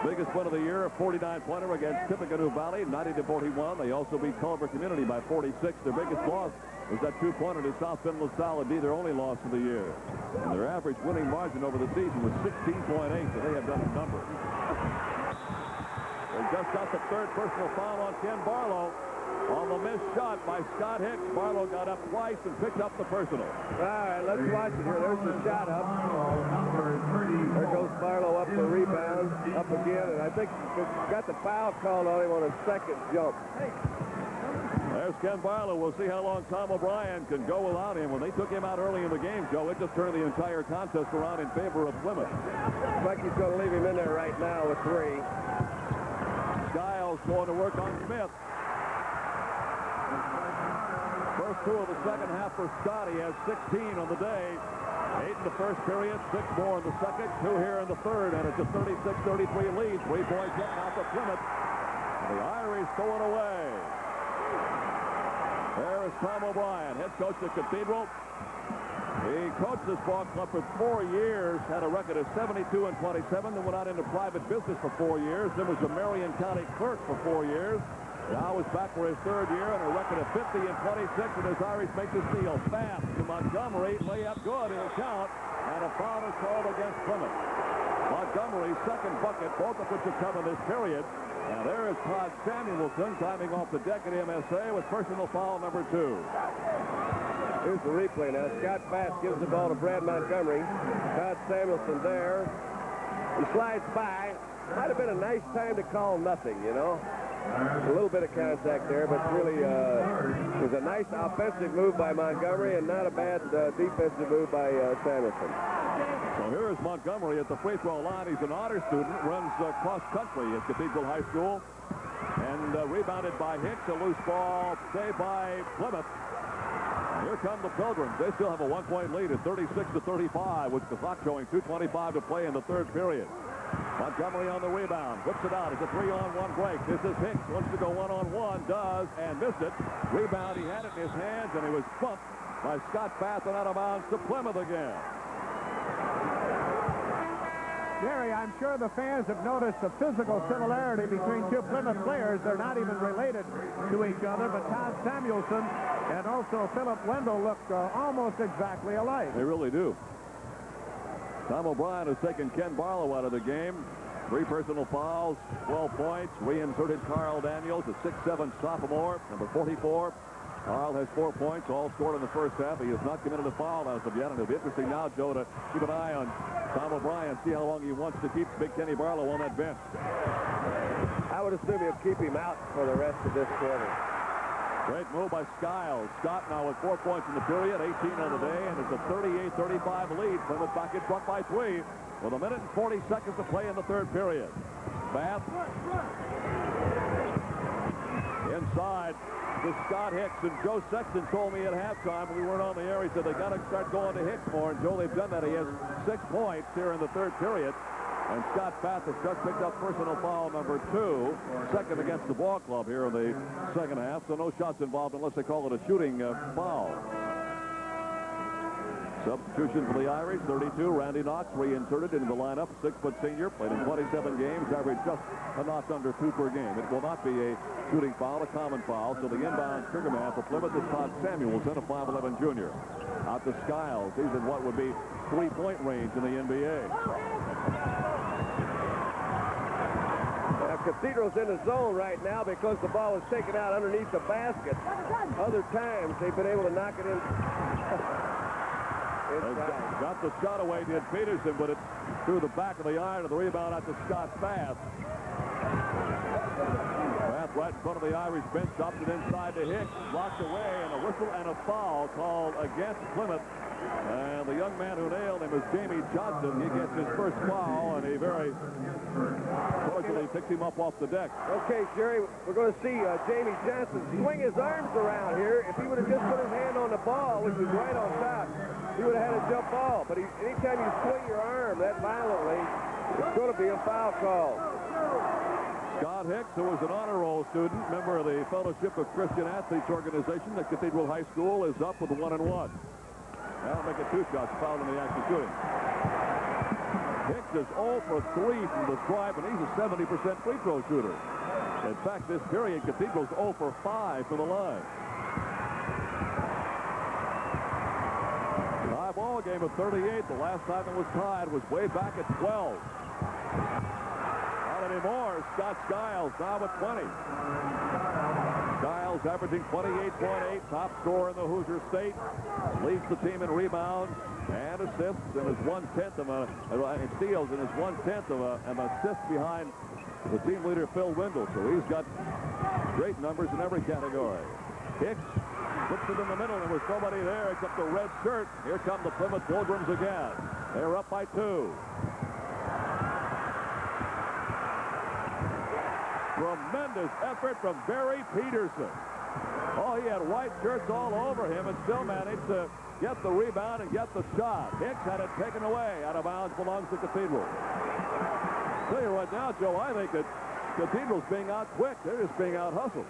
biggest win of the year, a 49-pointer against Tippecanoe Valley, 90-41. They also beat Culver Community by 46. Their biggest loss was that two-pointer to South Bend LaSalle, would be their only loss of the year. And their average winning margin over the season was 16.8, so they have done a number. They just got the third personal foul on Ken Barlow. On the missed shot by Scott Hicks, Barlow got up twice and picked up the personal. All right, let's watch it here. There's the shot up. There goes Barlow up the rebound, up again, and I think he's got the foul called on him on a second jump. There's Ken Barlow. We'll see how long Tom O'Brien can go without him. When they took him out early in the game, Joe, it just turned the entire contest around in favor of Plymouth. Looks like he's going to leave him in there right now with 3. Skiles going to work on Smith. First 2 of the second half for Scott. He has 16 on the day. 8 in the first period, 6 more in the second, 2 here in the third, and it's a 36-33 lead. 3-point hit now for Plymouth. The Irish going away. There is Tom O'Brien, head coach of Cathedral. He coached this ball club for 4 years, had a record of 72-27, then went out into private business for 4 years, then was a Marion County clerk for 4 years. Now is back for his 3rd year and a record of 50-26, and his Irish make the steal. Fast to Montgomery, layup good, it'll count, and a foul is called against Plymouth. Montgomery's second bucket, both of which have come in this period. And there is Todd Samuelson climbing off the deck at MSA with personal foul number 2. Here's the replay now. Scott Fast gives the ball to Brad Montgomery. Todd Samuelson there. He slides by. Might have been a nice time to call nothing, you know. A little bit of contact there, but really it was a nice offensive move by Montgomery and not a bad defensive move by Samuelson. So here is Montgomery at the free throw line. He's an honor student, runs cross country at Cathedral High School, and rebounded by Hicks. A loose ball saved by Plymouth. And here come the Pilgrims. They still have a 1-point lead at 36-35, with the clock showing 2:25 to play in the third period. Montgomery on the rebound, whips it out. It's a 3-on-1 break. This is Hicks, wants to go 1-on-1, does, and missed it. Rebound, he had it in his hands, and he was bumped by Scott Fast and out of bounds to Plymouth again. Jerry, I'm sure the fans have noticed the physical similarity between 2 Plymouth players. They're not even related to each other, but Todd Samuelson and also Philip Wendell look almost exactly alike. They really do. Tom O'Brien has taken Ken Barlow out of the game. 3 personal fouls, 12 points. Reinserted Carl Daniels, a 6'7" sophomore, number 44. Carl has 4 points, all scored in the first half. He has not committed a foul as of yet, and it'll be interesting now, Joe, to keep an eye on Tom O'Brien, see how long he wants to keep Big Kenny Barlow on that bench. I would assume he'll keep him out for the rest of this quarter. Great move by Skiles. Scott now with 4 points in the period, 18 on the day, and it's a 38-35 lead. Plymouth back in front by 3 with 1 minute and 40 seconds to play in the third period. Bath inside to Scott Hicks, and Joe Sexton told me at halftime when we weren't on the air, he said they got to start going to Hicks more, and Joe, they've done that. He has 6 points here in the third period. And Scott Fast has just picked up personal foul number 2, second against the ball club here in the second half. So no shots involved unless they call it a shooting foul. Substitution for the Irish, 32. Randy Knox reinserted into the lineup. 6-foot senior, played in 27 games, averaged just a notch under 2 per game. It will not be a shooting foul, a common foul. So the inbound trigger man for Plymouth is Todd Samuelson, a 5'11" junior. Out to Skiles. He's in what would be 3-point range in the NBA. Cathedral's in the zone right now because the ball is taken out underneath the basket. Other times they've been able to knock it in. Got the shot away, did Peterson, but it's through the back of the iron of the rebound out to Scott Fast. Fast right in front of the Irish bench, dropped it inside to Hicks, blocked away, and a whistle and a foul called against Plymouth. And the young man who nailed him is Jamie Johnson. He gets his first foul, and he very cordially picks him up off the deck. Okay, Jerry, we're going to see Jamie Johnson swing his arms around here. If he would have just put his hand on the jump ball, which was right on top. He would have had a jump ball, but anytime you swing your arm that violently, it's going to be a foul call. Scott Hicks, who was an honor roll student, member of the Fellowship of Christian Athletes organization at Cathedral High School, is up with 1-1. That'll make it 2 shots, fouled in the act of shooting. Hicks is 0 for 3 from the stripe, and he's a 70% free throw shooter. In fact, this period, Cathedral's 0 for 5 from the line. Tie ball game of 38. The last time it was tied was way back at 12. Not anymore. Scott Skiles now at 20. Skiles averaging 28.8, top scorer in the Hoosier State. Leads the team in rebounds and assists, and is 1/10 of in steals, and is 1/10 of an assist behind the team leader Phil Wendell. So he's got great numbers in every category. Hicks puts it in the middle, and with nobody there except the red shirt, here come the Plymouth Pilgrims again. They're up by 2. Tremendous effort from Barry Peterson. Oh, he had white shirts all over him and still managed to get the rebound and get the shot. Hicks had it taken away. Out of bounds, belongs to Cathedral. I'll tell you right now, Joe, I think that Cathedral's being out quick. They're just being out hustled.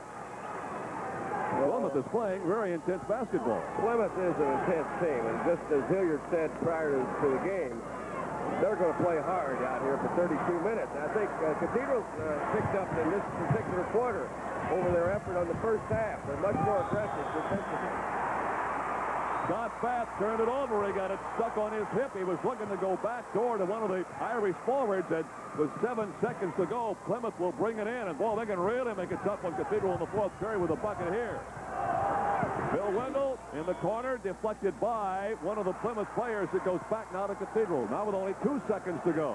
Plymouth is playing very intense basketball. Plymouth is an intense team, and just as Hilliard said prior to the game, they're going to play hard out here for 32 minutes. I think Cathedral's picked up in this particular quarter over their effort on the first half. They're much more aggressive defensively. Scott Bath turned it over. He got it stuck on his hip. He was looking to go back door to one of the Irish forwards, and with 7 seconds to go, Plymouth will bring it in. And, boy, they can really make it tough on Cathedral in the fourth period with a bucket here. Bill Wendell in the corner, deflected by one of the Plymouth players. It goes back now to Cathedral, now with only 2 seconds to go.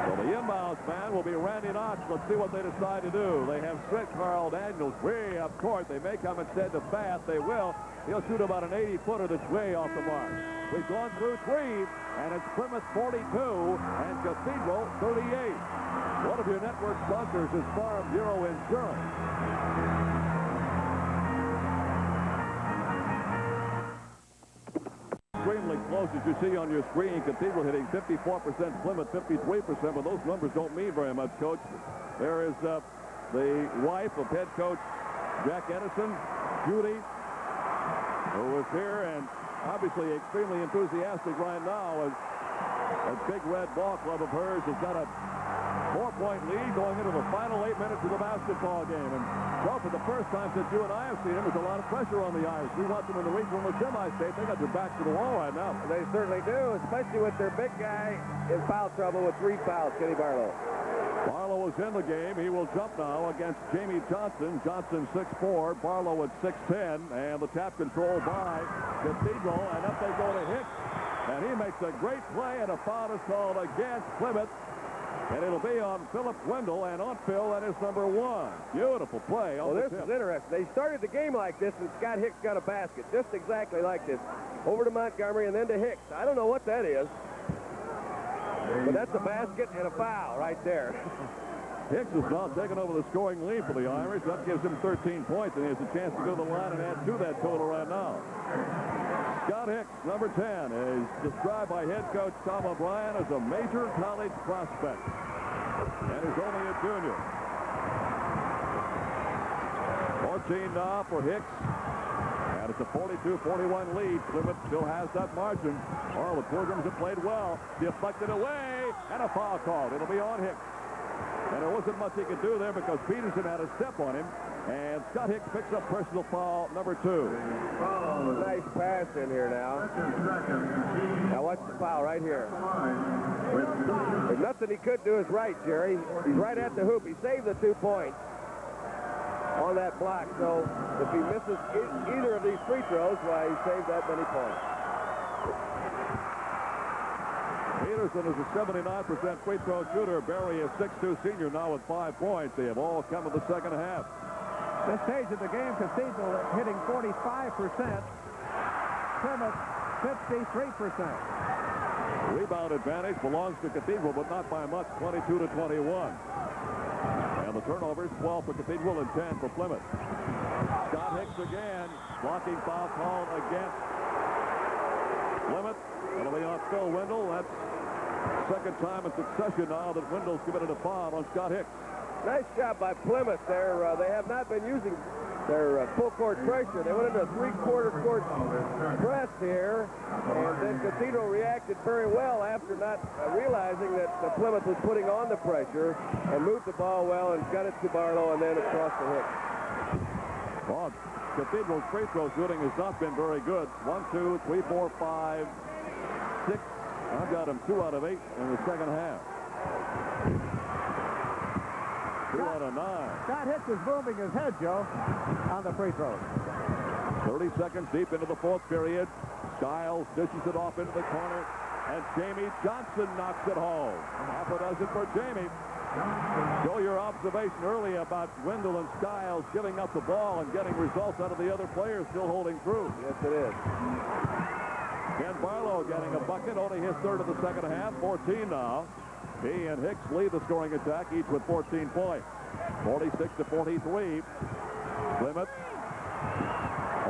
So the inbounds man will be Randy Knox. Let's see what they decide to do. They have sent Carl Daniels way up court. They may come instead to Bath. They will. He'll shoot about an 80-footer that's way off the mark. We've gone through 3, and it's Plymouth 42 and Cathedral 38. One of your network sponsors is Farm Bureau Insurance. Extremely close, as you see on your screen. Cathedral hitting 54%, Plymouth 53%, but those numbers don't mean very much, Coach. There is the wife of head coach Jack Edison, Judy, who is here and obviously extremely enthusiastic right now. A big red ball club of hers has got a 4-point lead going into the final 8 minutes of the basketball game. And so for the first time since you and I have seen them, there's a lot of pressure on the Irish. We want them in the regional and the semi-state. They got their backs to the wall right now. They certainly do, especially with their big guy in foul trouble with 3 fouls, Kenny Barlow. Barlow is in the game. He will jump now against Jamie Johnson. Johnson 6'4", Barlow at 6'10", and the tap control by Cathedral, and up they go to Hicks. And he makes a great play, and a foul is called against Plymouth. And it'll be on Philip Wendell, and on Phil, that is number 1. Beautiful play. Well, this is interesting. They started the game like this, and Scott Hicks got a basket, just exactly like this. Over to Montgomery and then to Hicks. I don't know what that is, but that's a basket and a foul right there. Hicks is now taking over the scoring lead for the Irish. That gives him 13 points, and he has a chance to go to the line and add to that total right now. Scott Hicks, number 10, is described by head coach Tom O'Brien as a major college prospect, and is only a junior. 14 now for Hicks, and it's a 42-41 lead. Plymouth still has that margin. Oh, the Pilgrims have played well. Deflected away, and a foul called. It'll be on Hicks. And there wasn't much he could do there because Peterson had a step on him. And Scott Hicks picks up personal foul number 2. Nice pass in here now. Now watch the foul right here. There's nothing he could do is right, Jerry. He's right at the hoop. He saved the 2 points on that block. So if he misses either of these free throws, why, he saved that many points. Peterson is a 79% free throw shooter. Barry is 6'2" senior now with 5 points. They have all come in the second half. This stage of the game, Cathedral hitting 45%. Plymouth 53%. Rebound advantage belongs to Cathedral, but not by much, 22-21. And the turnovers, 12 for Cathedral and 10 for Plymouth. Scott Hicks again. Blocking foul called against Plymouth. It'll be on Phil Wendell. That's second time in succession now that Wendell's committed a foul on Scott Hicks. Nice job by Plymouth there. They have not been using their full court pressure. They went into a three-quarter court press here, and then Cathedral reacted very well after not realizing that Plymouth was putting on the pressure and moved the ball well and got it to Barlow and then across to Hicks. Well, Cathedral's free throw shooting has not been very good. 1, 2, 3, 4, 5, 6. I've got him 2 out of 8 in the second half. 2 out of 9. Scott Hicks is moving his head, Joe, on the free throws. 30 seconds deep into the fourth period. Skiles dishes it off into the corner, and Jamie Johnson knocks it home. Half a dozen for Jamie. Show your observation earlier about Wendell and Skiles giving up the ball and getting results out of the other players still holding true. Yes, it is. Ken Barlow getting a bucket, only his third of the second half, 14 now. He and Hicks lead the scoring attack, each with 14 points. 46-43. Plymouth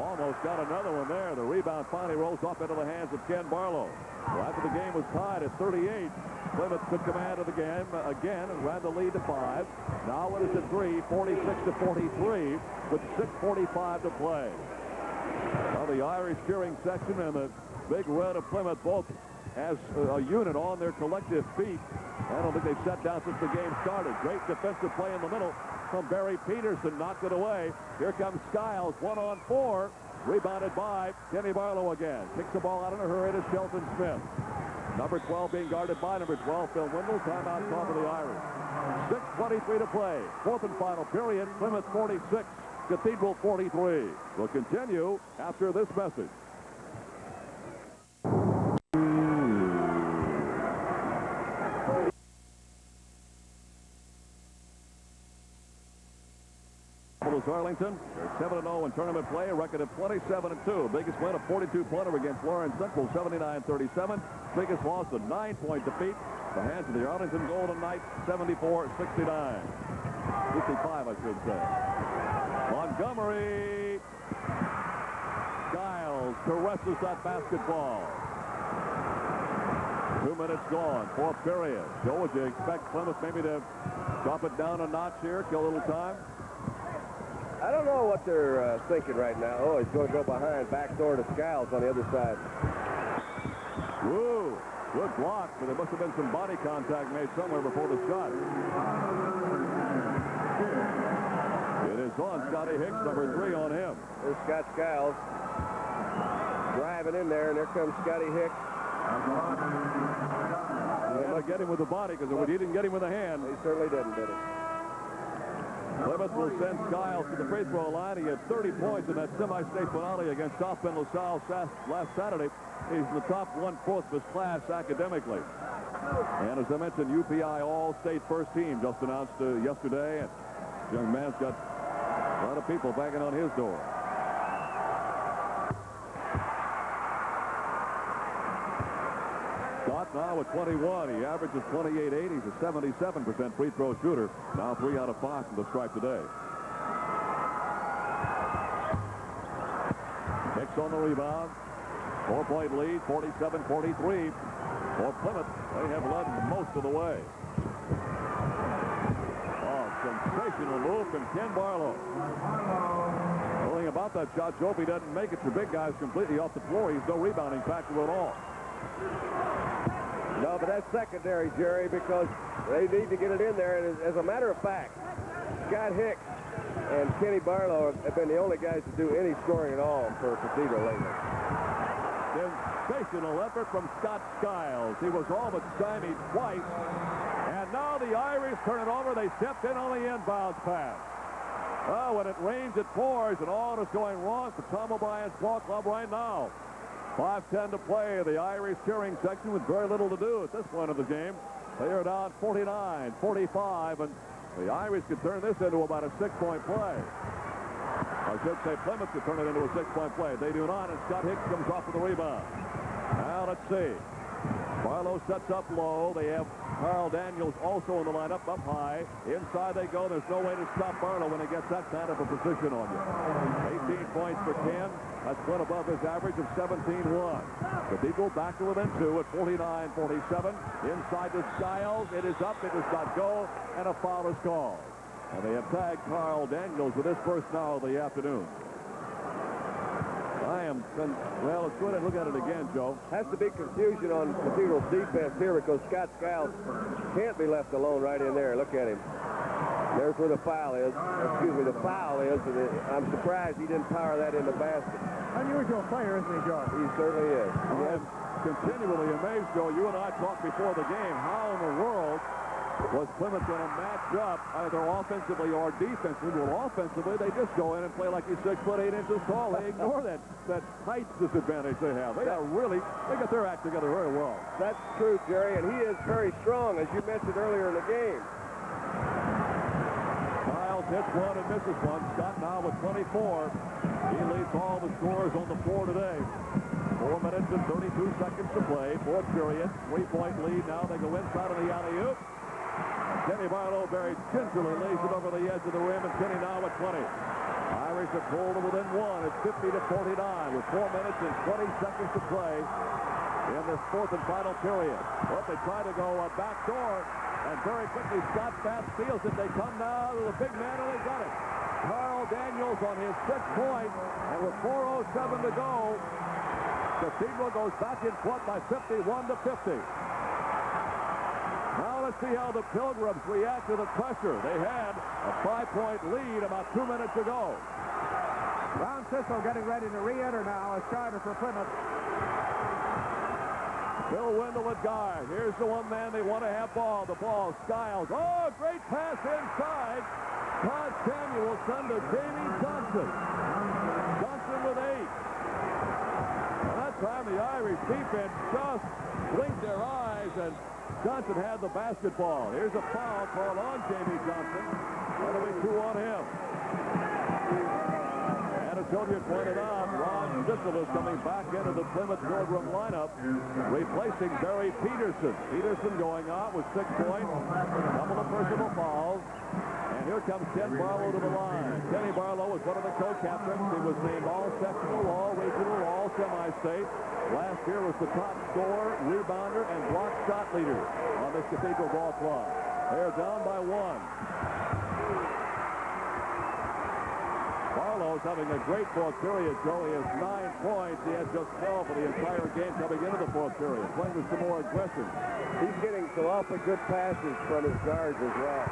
almost got another one there. The rebound finally rolls off into the hands of Ken Barlow. Well, after the game was tied at 38, Plymouth took command of the game again and ran the lead to 5. Now it is at 3, 46-43, with 6:45 to play. Now the Irish cheering section and the Big Red of Plymouth both as a unit on their collective feet. I don't think they've sat down since the game started. Great defensive play in the middle from Barry Peterson. Knocked it away. Here comes Skiles. 1-on-4. Rebounded by Kenny Barlow again. Kicks the ball out in a hurry to Shelton Smith. Number 12 being guarded by number 12, Phil Wendell. Timeout call for the Irish. 6:23 to play. Fourth and final period. Plymouth 46, Cathedral 43. We'll continue after this message. Arlington, they're 7-0 in tournament play, a record of 27-2. Biggest win, a 42-pointer against Lawrence Central, 79-37. Biggest loss, a 9-point defeat. The hands of the Arlington Golden Knights, 74-69. 55, I should say. Montgomery. Skiles caresses that basketball. 2 minutes gone, fourth period. Joe, would you expect Plymouth maybe to drop it down a notch here, kill a little time? I don't know what they're thinking right now. Oh, he's going to go behind, backdoor to Skiles on the other side. Woo! Good block, but there must have been some body contact made somewhere before the shot. It is on Scotty Hicks, number 3 on him. There's Scott Skiles driving in there, and there comes Scotty Hicks. They had to get him with the body because he didn't get him with the hand. He certainly didn't, did he? Plymouth will send Skiles to the free throw line. He had 30 points in that semi-state finale against South Bend LaSalle last Saturday. He's in the top 1/4 of his class academically. And as I mentioned, UPI All-State First Team just announced yesterday. And this young man's got a lot of people banging on his door. Scott now with 21. He averages 28.8. He's a 77% free throw shooter. Now 3 out of 5 from the stripe today. Hicks on the rebound. 4-point lead, 47-43. For Plymouth, they have led most of the way. Oh, sensational move from Ken Barlow. The only thing about that shot, Joe, if he doesn't make it, the big guy's completely off the floor. He's no rebounding factor at all. No, but that's secondary, Jerry, because they need to get it in there. And as a matter of fact, Scott Hicks and Kenny Barlow have been the only guys to do any scoring at all for Cathedral lately. Sensational effort from Scott Skiles. He was all but stymied twice. And now the Irish turn it over. They stepped in on the inbounds pass. Well, when it rains, it pours, and all is going wrong for Tom O'Brien's ball club right now. 5:10 to play. The Irish cheering section with very little to do at this point of the game. They are down 49-45, and the Irish could turn this into about a 6-point play. I should say Plymouth could turn it into a 6-point play. They do not, and Scott Hicks comes off with the rebound. Now let's see. Barlow sets up low. They have Carl Daniels also in the lineup, up high. Inside they go. There's no way to stop Barlow when he gets that kind of a position on you. 18 points for Ken. That's one above his average of 17-1. Cathedral back to within 2 at 49-47. Inside to Skiles. It is up. It does not go. And a foul is called. And they have tagged Carl Daniels with his first foul of the afternoon. Well, let's go ahead and look at it again, Joe. Has to be confusion on Cathedral's defense here because Scott Skiles can't be left alone right in there. Look at him. There's where the foul is. Excuse me, the foul is. And I'm surprised he didn't power that in the basket. Unusual player, isn't he, George? He certainly is. I am continually amazed, Joe. You and I talked before the game. How in the world was Plymouth going to match up either offensively or defensively? Well, offensively, they just go in and play like he's 6 foot 8 inches tall. They ignore that height disadvantage they have. They got their act together very well. That's true, Jerry, and he is very strong, as you mentioned earlier in the game. Miles hits one and misses one. Scott now with 24. He leads all the scorers on the floor today. 4 minutes and 32 seconds to play. Fourth period. 3-point lead. Now they go inside on the alley-oop. Kenny Barlow very gingerly lays it over the edge of the rim, and Kenny now at 20. Irish have pulled to within 1 at 50-49 with 4 minutes and 20 seconds to play in this fourth and final period. But they try to go a back door, and very quickly Scott Bass steals it. They come now to the big man, and they got it. Carl Daniels on his 6th point, and with 4:07 to go, Cathedral goes back in front by 51-50. Now let's see how the Pilgrims react to the pressure. They had a 5-point lead about 2 minutes ago. Ron Sissel getting ready to re-enter now as starter for Plymouth. Bill Wendell at guard. Here's the one man they want to have ball. The ball, Skiles. Oh, great pass inside. Todd Samuelson to Jamie Johnson. Johnson with 8. At that time, the Irish defense just blinked their eyes, and Johnson had the basketball. Here's a foul called on Jamie Johnson. That'll be 2 on him. And as Hilliard pointed out, Ron Sissel is coming back into the Plymouth Pilgrim lineup, replacing Barry Peterson. Peterson going out with 6 points, a couple of personal fouls. And here comes Ken Barlow to the line. Kenny Barlow was one of the co-captains. He was named all-sectional, all-regional, all-semi-state. Last year was the top scorer, rebounder, and block shot leader on this Cathedral ball club. They're down by 1. Barlow's having a great fourth period, Joe. He has 9 points. He has just 12 for the entire game coming into the fourth period. Playing with some more aggression. He's getting some awfully good passes from his guards as well.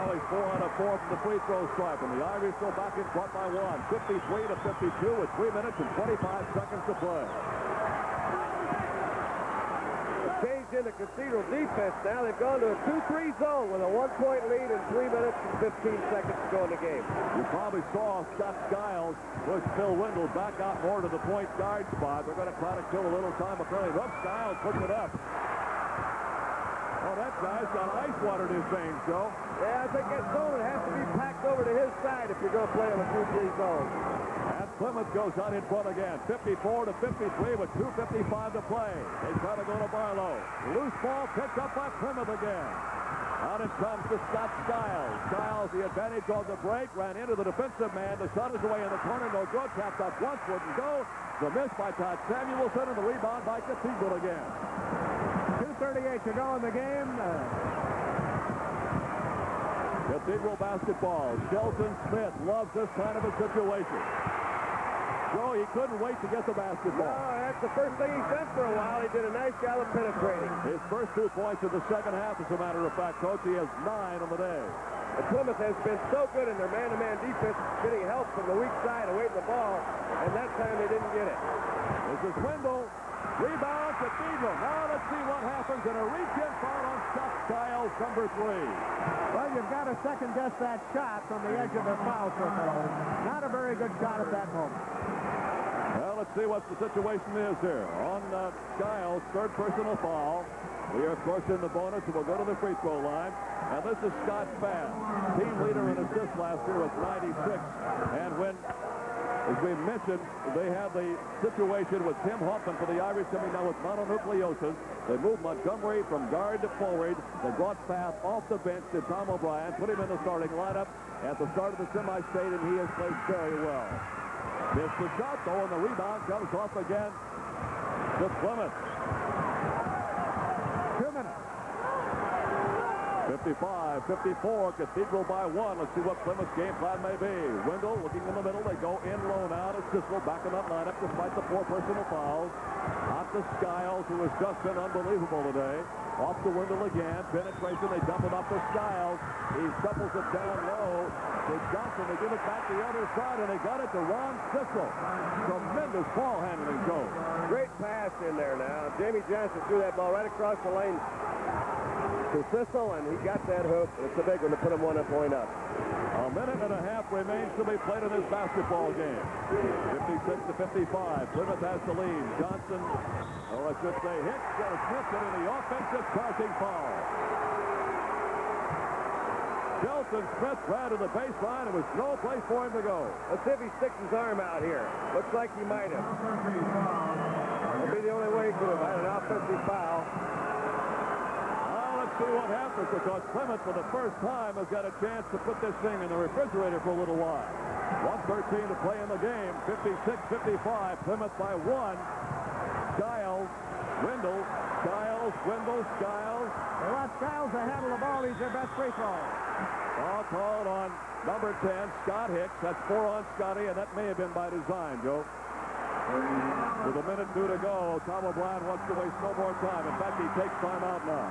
Now he's 4 out of 4 from the free throw stripe, and the Irish go back in front by 1. 53-52 with 3 minutes and 25 seconds to play. Change in the Cathedral defense now. They've gone to a 2-3 zone with a 1-point lead and 3 minutes and 15 seconds to go in the game. You probably saw Scott Skiles push Phil Wendell back out more to the point guard spot. They're going to try to kill a little time. Apparently, Skiles puts it up. Oh, that guy's got ice water in his veins, Joe. Yeah, I think that zone has to be packed over to his side if you're going to play in a 2-3 zone. And Plymouth goes out in front again, 54-53 with 2:55 to play. They try to go to Barlow. Loose ball picked up by Plymouth again. Out it comes to Scott Skiles. Skiles, the advantage on the break, ran into the defensive man. The shot is away in the corner. No good. Tapped up once, wouldn't go. The miss by Todd Samuelson, and the rebound by Cathedral again. 2:38 to go in the game. Cathedral basketball. Shelton Smith loves this kind of a situation. Joe, he couldn't wait to get the basketball. No, that's the first thing he's done for a while. He did a nice job of penetrating. His first 2 points in the second half, as a matter of fact, Coach. He has 9 on the day. And Plymouth has been so good in their man-to-man defense, getting help from the weak side away from the ball, and that time they didn't get it. This is Wendell. Rebound, Cathedral. Now let's see what happens in a reach-in foul on Scott Skiles, number 3. Well, you've got to second-guess that shot from the edge of the foul circle. Not a very good shot at that moment. Well, let's see what the situation is here. On Skiles' 3rd personal foul. We are, of course, in the bonus, and we'll go to the free throw line. And this is Scott Bass, team leader in assists last year with 96. And when, as we mentioned, they have the situation with Tim Hoffman for the Irish coming down with mononucleosis. They moved Montgomery from guard to forward. They brought Bass off the bench to Tom O'Brien, put him in the starting lineup at the start of the semi-state, and he has played very well. Missed the shot, though, and the rebound comes off again to Plymouth. 2 minutes. 55-54, Cathedral by 1. Let's see what Plymouth's game plan may be. Wendell looking in the middle. They go in low now to Sissel, back in that lineup despite the 4 personal fouls. Out to Skiles, who has just been unbelievable today. Off to Wendell again. Penetration, they dump it off to Skiles. He shuffles it down low to Johnson. They give it back the other side, and they got it to Ron Sissel. Tremendous ball handling, Joe. Great pass in there now. Jamie Johnson threw that ball right across the lane to Sissel, and he got that hook. It's a big one to put him 1 point up. A minute and a half remains to be played in this basketball game. 56-55. Plymouth has the lead. Johnson, or I should say Hicks, got a slip in the offensive charging foul. Shelton Smith ran to the baseline. There was no place for him to go. Let's see if he sticks his arm out here. Looks like he might have. That'll be the only way he could have had an offensive foul. Let's see what happens, because Plymouth, for the first time, has got a chance to put this thing in the refrigerator for a little while. 1:13 to play in the game. 56-55. Plymouth by 1. Skiles, Wendell, Skiles, Wendell, Skiles. They want Skiles to handle the ball. He's their best free throw. Ball called on number 10, Scott Hicks. That's 4 on Scotty, and that may have been by design, Joe. With a minute 2 to go, Tom O'Brien wants to waste no more time. In fact, he takes time out now.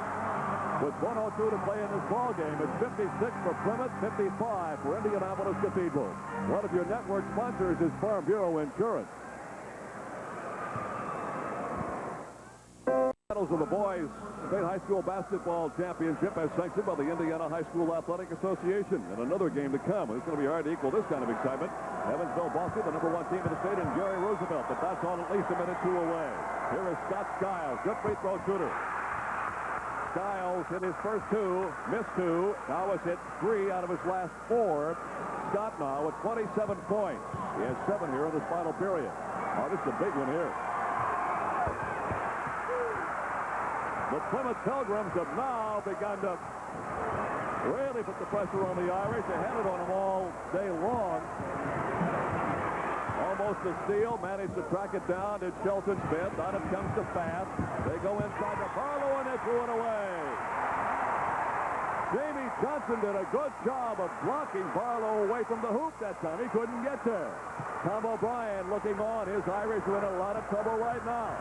With 1:02 to play in this ball game, it's 56 for Plymouth, 55 for Indianapolis Cathedral. One of your network sponsors is Farm Bureau Insurance. Battles of the boys state high school basketball championship as sanctioned by the Indiana High School Athletic Association. And another game to come. It's going to be hard to equal this kind of excitement. Evansville Boston, the #1 team in the state, and Jerry Roosevelt. But that's on at least a minute 2 away. Here is Scott Skiles, good free throw shooter. Skiles hit his first 2, missed 2. Now has hit 3 out of his last 4. Scott now with 27 points. He has 7 here in this final period. Oh, this is a big one here. The Plymouth Pilgrims have now begun to really put the pressure on the Irish. They had it on them all day long. Almost a steal. Managed to track it down. Did Shelton Smith. On it comes to Fast. They go inside to Barlow, and they threw it away. Jamie Johnson did a good job of blocking Barlow away from the hoop that time. He couldn't get there. Tom O'Brien looking on. His Irish are in a lot of trouble right now.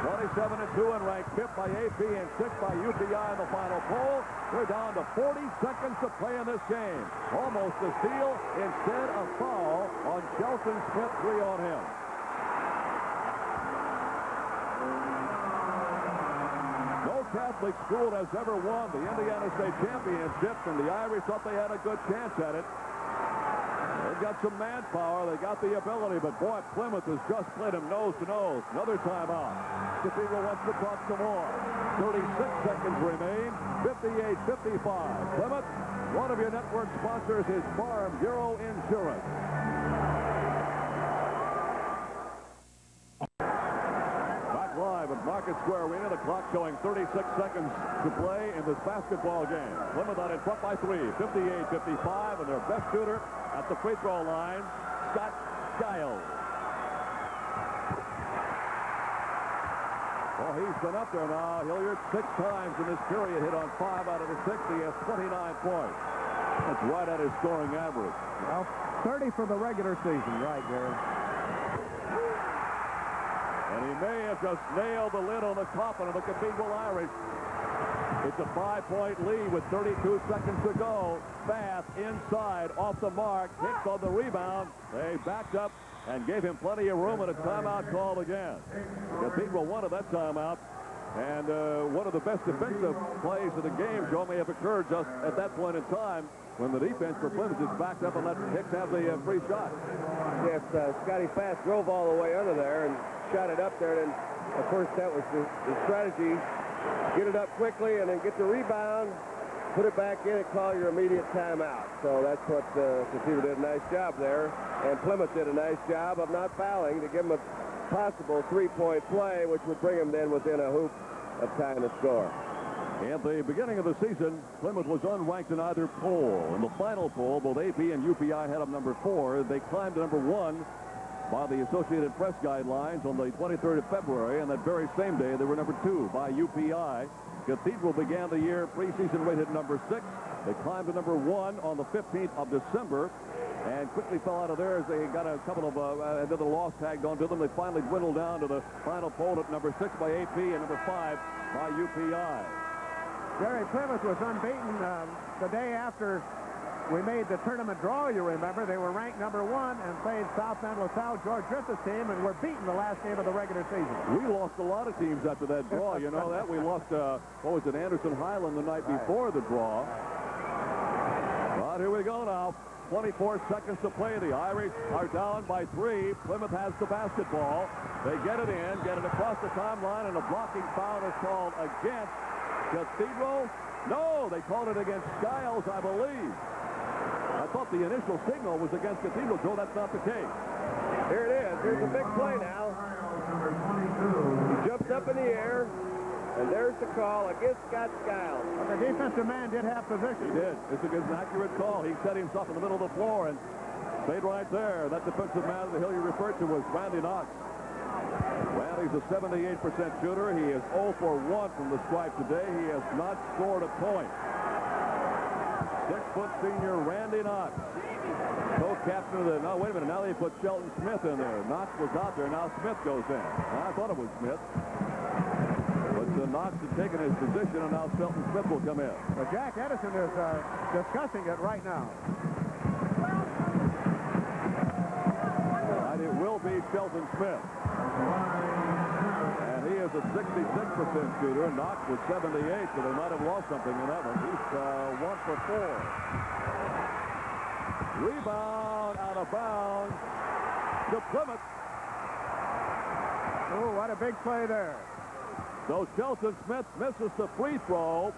27-2 and ranked 5th by AP and 6th by UPI in the final poll. We're down to 40 seconds to play in this game. Almost a steal, instead a foul on Shelton Smith, 3 on him. No Catholic school has ever won the Indiana State Championship, and the Irish thought they had a good chance at it. They've got some manpower. They got the ability, but boy, Plymouth has just played him nose to nose. Another timeout. Cathedral wants to talk some more. 36 seconds remain. 58-55. Plymouth, one of your network sponsors is Farm Bureau Insurance. Back live at Market Square Arena. The clock showing 36 seconds to play in this basketball game. Plymouth out in front by 3. 58-55, and their best shooter at the free throw line, Scott Skiles. Well, he's been up there now. Hilliard 6 times in this period, hit on 5 out of the 6. He has 29 points. That's right at his scoring average. Well, 30 for the regular season, right, Gary? And he may have just nailed the lid on the coffin of the Cathedral Irish. It's a 5-point lead with 32 seconds to go. Bath inside, off the mark. Hicks on the rebound. They backed up and gave him plenty of room, and a timeout called again. Cathedral wanted that timeout. And one of the best defensive plays of the game, Joe, may have occurred just at that point in time when the defense for Plymouth is backed up and let Hicks have the free shot. Yes, Scotty Fast drove all the way under there and shot it up there. And, of course, that was the strategy. Get it up quickly and then get the rebound, put it back in, and call your immediate timeout. So that's what Cathedral did a nice job there. And Plymouth did a nice job of not fouling to give them a possible 3-point play, which would bring them then within a hoop of tying the score. At the beginning of the season, Plymouth was unranked in either poll. In the final poll, both AP and UPI had them number 4. They climbed to number 1 by the Associated Press guidelines on the 23rd of February, and that very same day they were number 2 by UPI. Cathedral began the year preseason rated number 6. They climbed to number 1 on the 15th of December and quickly fell out of there as they got a couple of another loss tagged onto them. They finally dwindled down to the final poll at number 6 by AP and number 5 by UPI. Jerry, Plymouth was unbeaten the day after we made the tournament draw, you remember. They were ranked number 1 and played South Bend LaSalle, George Griffith's team, and were beaten the last game of the regular season. We lost a lot of teams after that draw. You know that? We lost, what was it, Anderson Highland the night before the draw. But here we go now. 24 seconds to play. The Irish are down by 3. Plymouth has the basketball. They get it in, get it across the timeline, and a blocking foul is called against Cathedral. No, they called it against Skiles, I believe. I thought the initial signal was against Cathedral, so that's not the case. Here it is. Here's a big play now. He jumps up in the air, and there's the call against Scott Skiles. But the defensive man did have position. He did. It's an accurate call. He set himself in the middle of the floor and stayed right there. That defensive man that Hilliard referred to was Randy Knox. Randy's a 78% shooter. He is 0 for 1 from the stripe today. He has not scored a point. 6-foot senior Randy Knox. Co-captain of the... No, wait a minute. Now they put Shelton Smith in there. Knox was out there. Now Smith goes in. I thought it was Smith. But Knox has taken his position, and now Shelton Smith will come in. Well, Jack Edison is discussing it right now. And it will be Shelton Smith. And he is a 66% shooter, and Knox was 78, so they might have lost something in that one. He's 1 for 4. Rebound out of bounds to Plymouth. Oh, what a big play there. So Shelton Smith misses the free throw,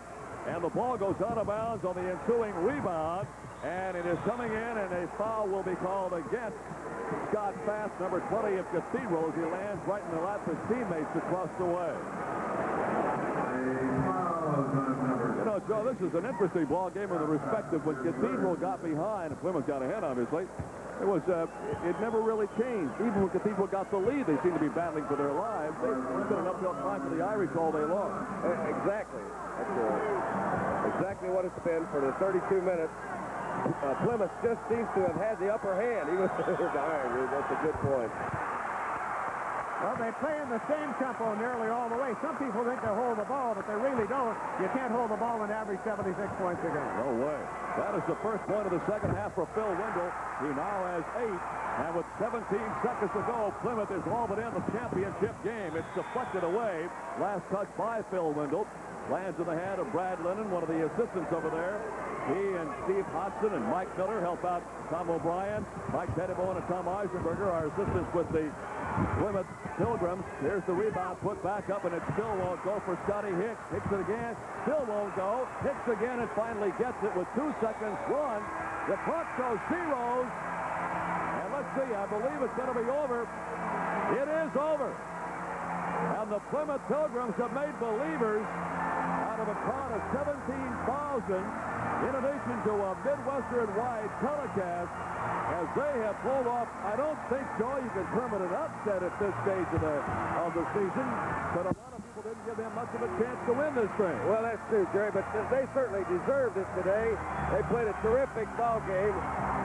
and the ball goes out of bounds on the ensuing rebound, and it is coming in, and a foul will be called against Scott Fast, number 20 of Cathedral, as he lands right in the lap of his teammates across the way. You know, Joe, this is an interesting ball game in the respect of when Cathedral got behind, and Plymouth got ahead, obviously. It was, it never really changed. Even when Cathedral got the lead, they seemed to be battling for their lives. It's been an uphill climb for the Irish all day long. Exactly. That's exactly what it's been for the 32 minutes. Plymouth just seems to have had the upper hand. He was iron. That's a good point. Well, they play in the same tempo nearly all the way. Some people think they hold the ball, but they really don't. You can't hold the ball and average 76 points a game. No way. That is the first point of the second half for Phil Wendell. He now has 8. And with 17 seconds to go, Plymouth is all but in the championship game. It's deflected away. Last touch by Phil Wendell. Lands in the hand of Brad Lennon, one of the assistants over there. He and Steve Hodgson and Mike Miller help out Tom O'Brien. Mike Pettibone and Tom Eisenberger are assistants with the Plymouth Pilgrims. Here's the rebound put back up, and it still won't go for Scotty Hicks. Hicks it again. Still won't go. Hicks again and finally gets it with 2 seconds. Run. The clock shows zeros. And let's see. I believe it's going to be over. It is over. And the Plymouth Pilgrims have made believers out of a crowd of 17,000 in addition to a Midwestern-wide telecast as they have pulled off. I don't think, Joe, you can term it an upset at this stage of the season, but a lot of people didn't give them much of a chance to win this thing. Well, that's true, Jerry, but they certainly deserved it today. They played a terrific ball game,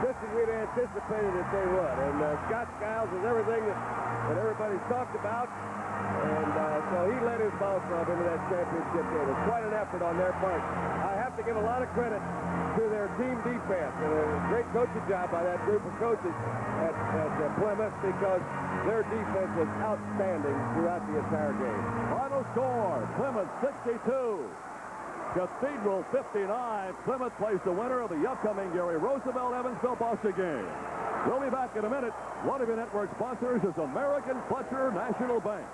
just as we'd anticipated that they would. And Scott Skiles is everything that everybody's talked about. And so he led his ball club into that championship game. It's quite an effort on their part. I have to give a lot of credit to their team defense. And a great coaching job by that group of coaches at Plymouth, because their defense was outstanding throughout the entire game. Final score, Plymouth 62. Cathedral 59. Plymouth plays the winner of the upcoming Gary Roosevelt Evansville Bossa game. We'll be back in a minute. One of your network sponsors is American Fletcher National Bank.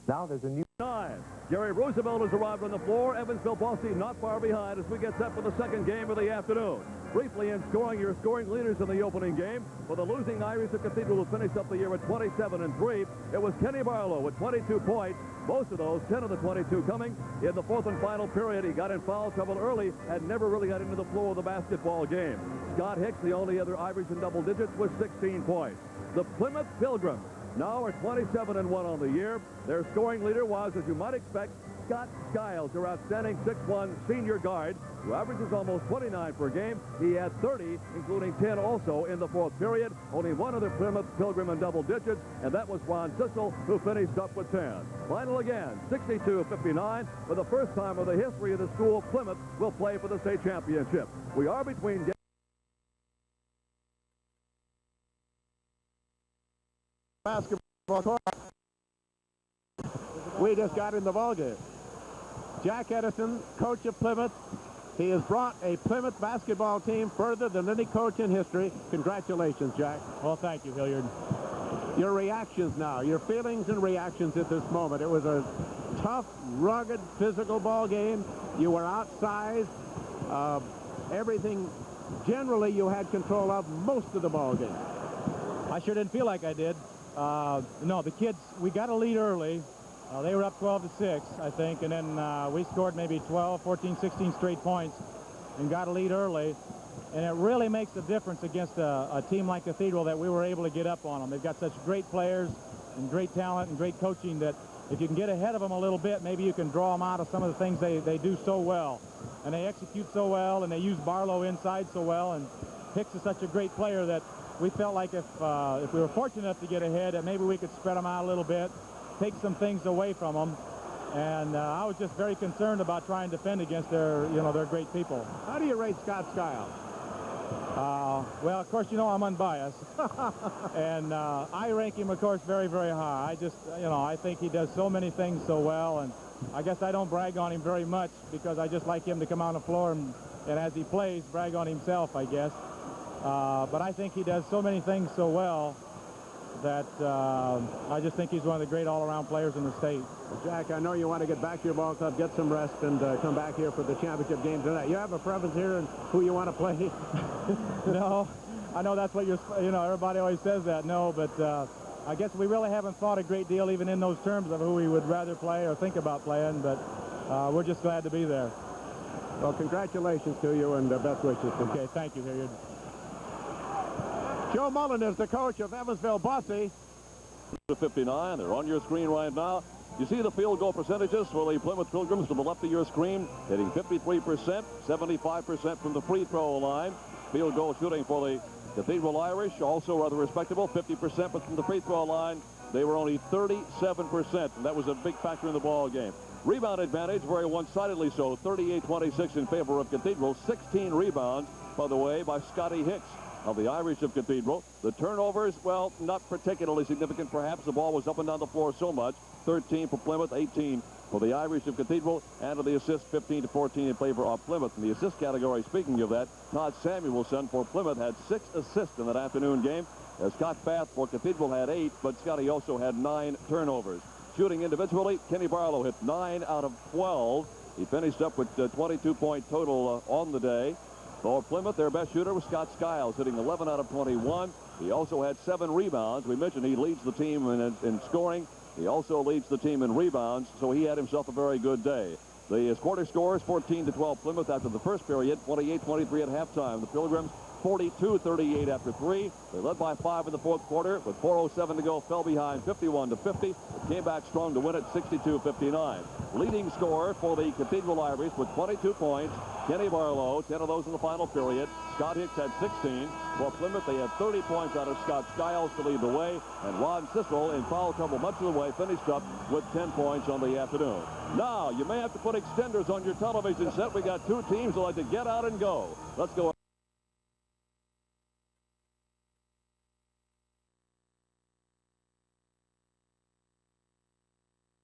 Now there's a new... 9. Gary Roosevelt has arrived on the floor. Evansville Bosse not far behind as we get set for the second game of the afternoon. Briefly in scoring, your scoring leaders in the opening game. For the losing Irish of Cathedral, who finished up the year at 27-3, it was Kenny Barlow with 22 points. Most of those, 10 of the 22 coming in the fourth and final period. He got in foul trouble early and never really got into the flow of the basketball game. Scott Hicks, the only other Irish in double digits, with 16 points. The Plymouth Pilgrims now are 27-1 on the year. Their scoring leader was, as you might expect, Scott Skiles, their outstanding 6'1" senior guard, who averages almost 29 per game. He had 30, including 10 also in the fourth period. Only one other Plymouth Pilgrim in double digits, and that was Ron Sissel, who finished up with 10. Final again, 62-59. For the first time in the history of the school, Plymouth will play for the state championship. We are between basketball court. We just got in the ballgame. Jack Edison, coach of Plymouth. He has brought a Plymouth basketball team further than any coach in history. Congratulations, Jack. Well, thank you, Hilliard. Your reactions now, your feelings and reactions at this moment. It was a tough, rugged, physical ball game. You were outsized. Everything, generally, you had control of most of the ball game. I sure didn't feel like I did. No, the kids, we got a lead early. They were up 12-6, I think, and then we scored maybe 12, 14, 16 straight points and got a lead early. And it really makes a difference against a team like Cathedral that we were able to get up on them. They've got such great players and great talent and great coaching that if you can get ahead of them a little bit, maybe you can draw them out of some of the things they do so well. And they execute so well, and they use Barlow inside so well, and Hicks is such a great player that we felt like if we were fortunate enough to get ahead, that maybe we could spread them out a little bit, take some things away from them. And I was just very concerned about trying to defend against their great people. How do you rate Scott Skiles? Well, of course, I'm unbiased. And I rank him, of course, very, very high. I just, I think he does so many things so well. And I guess I don't brag on him very much because I just like him to come on the floor and as he plays, brag on himself, I guess. But I think he does so many things so well that I just think he's one of the great all-around players in the state. Well, Jack, I know you want to get back to your ball club, get some rest, and come back here for the championship game tonight. You have a preference here in who you want to play? No, I know that's what everybody always says that. No, but I guess we really haven't thought a great deal even in those terms of who we would rather play or think about playing, but we're just glad to be there. Well, congratulations to you and best wishes. Okay, thank you, Hilliard. Joe Mullen is the coach of Evansville Bosse. 59. They're on your screen right now. You see the field goal percentages for the Plymouth Pilgrims to the left of your screen, hitting 53%, 75% from the free throw line. Field goal shooting for the Cathedral Irish, also rather respectable, 50%, but from the free throw line, they were only 37%, and that was a big factor in the ball game. Rebound advantage, very one-sidedly so, 38-26 in favor of Cathedral. 16 rebounds, by the way, by Scotty Hicks of the Irish of Cathedral. The turnovers, well, not particularly significant, perhaps. The ball was up and down the floor so much. 13 for Plymouth, 18 for the Irish of Cathedral, and to the assist, 15-14 in favor of Plymouth. In the assist category, speaking of that, Todd Samuelson for Plymouth had 6 assists in that afternoon game. Scott Fath for Cathedral had 8, but Scotty also had 9 turnovers. Shooting individually, Kenny Barlow hit 9 out of 12. He finished up with 22-point total on the day. For Plymouth, their best shooter was Scott Skiles, hitting 11 out of 21. He also had 7 rebounds. We mentioned he leads the team in scoring. He also leads the team in rebounds, so he had himself a very good day. The quarter scores, 14-12 Plymouth after the first period, 28-23 at halftime. The Pilgrims, 42-38 after 3. They led by 5 in the fourth quarter. With 4:07 to go, fell behind 51-50. Came back strong to win it, 62-59. Leading scorer for the Cathedral Irish with 22 points, Kenny Barlow, 10 of those in the final period. Scott Hicks had 16. For Plymouth, they had 30 points out of Scott Skiles to lead the way. And Ron Sissel, in foul trouble much of the way, finished up with 10 points on the afternoon. Now, you may have to put extenders on your television set. We got 2 teams that like to get out and go. Let's go.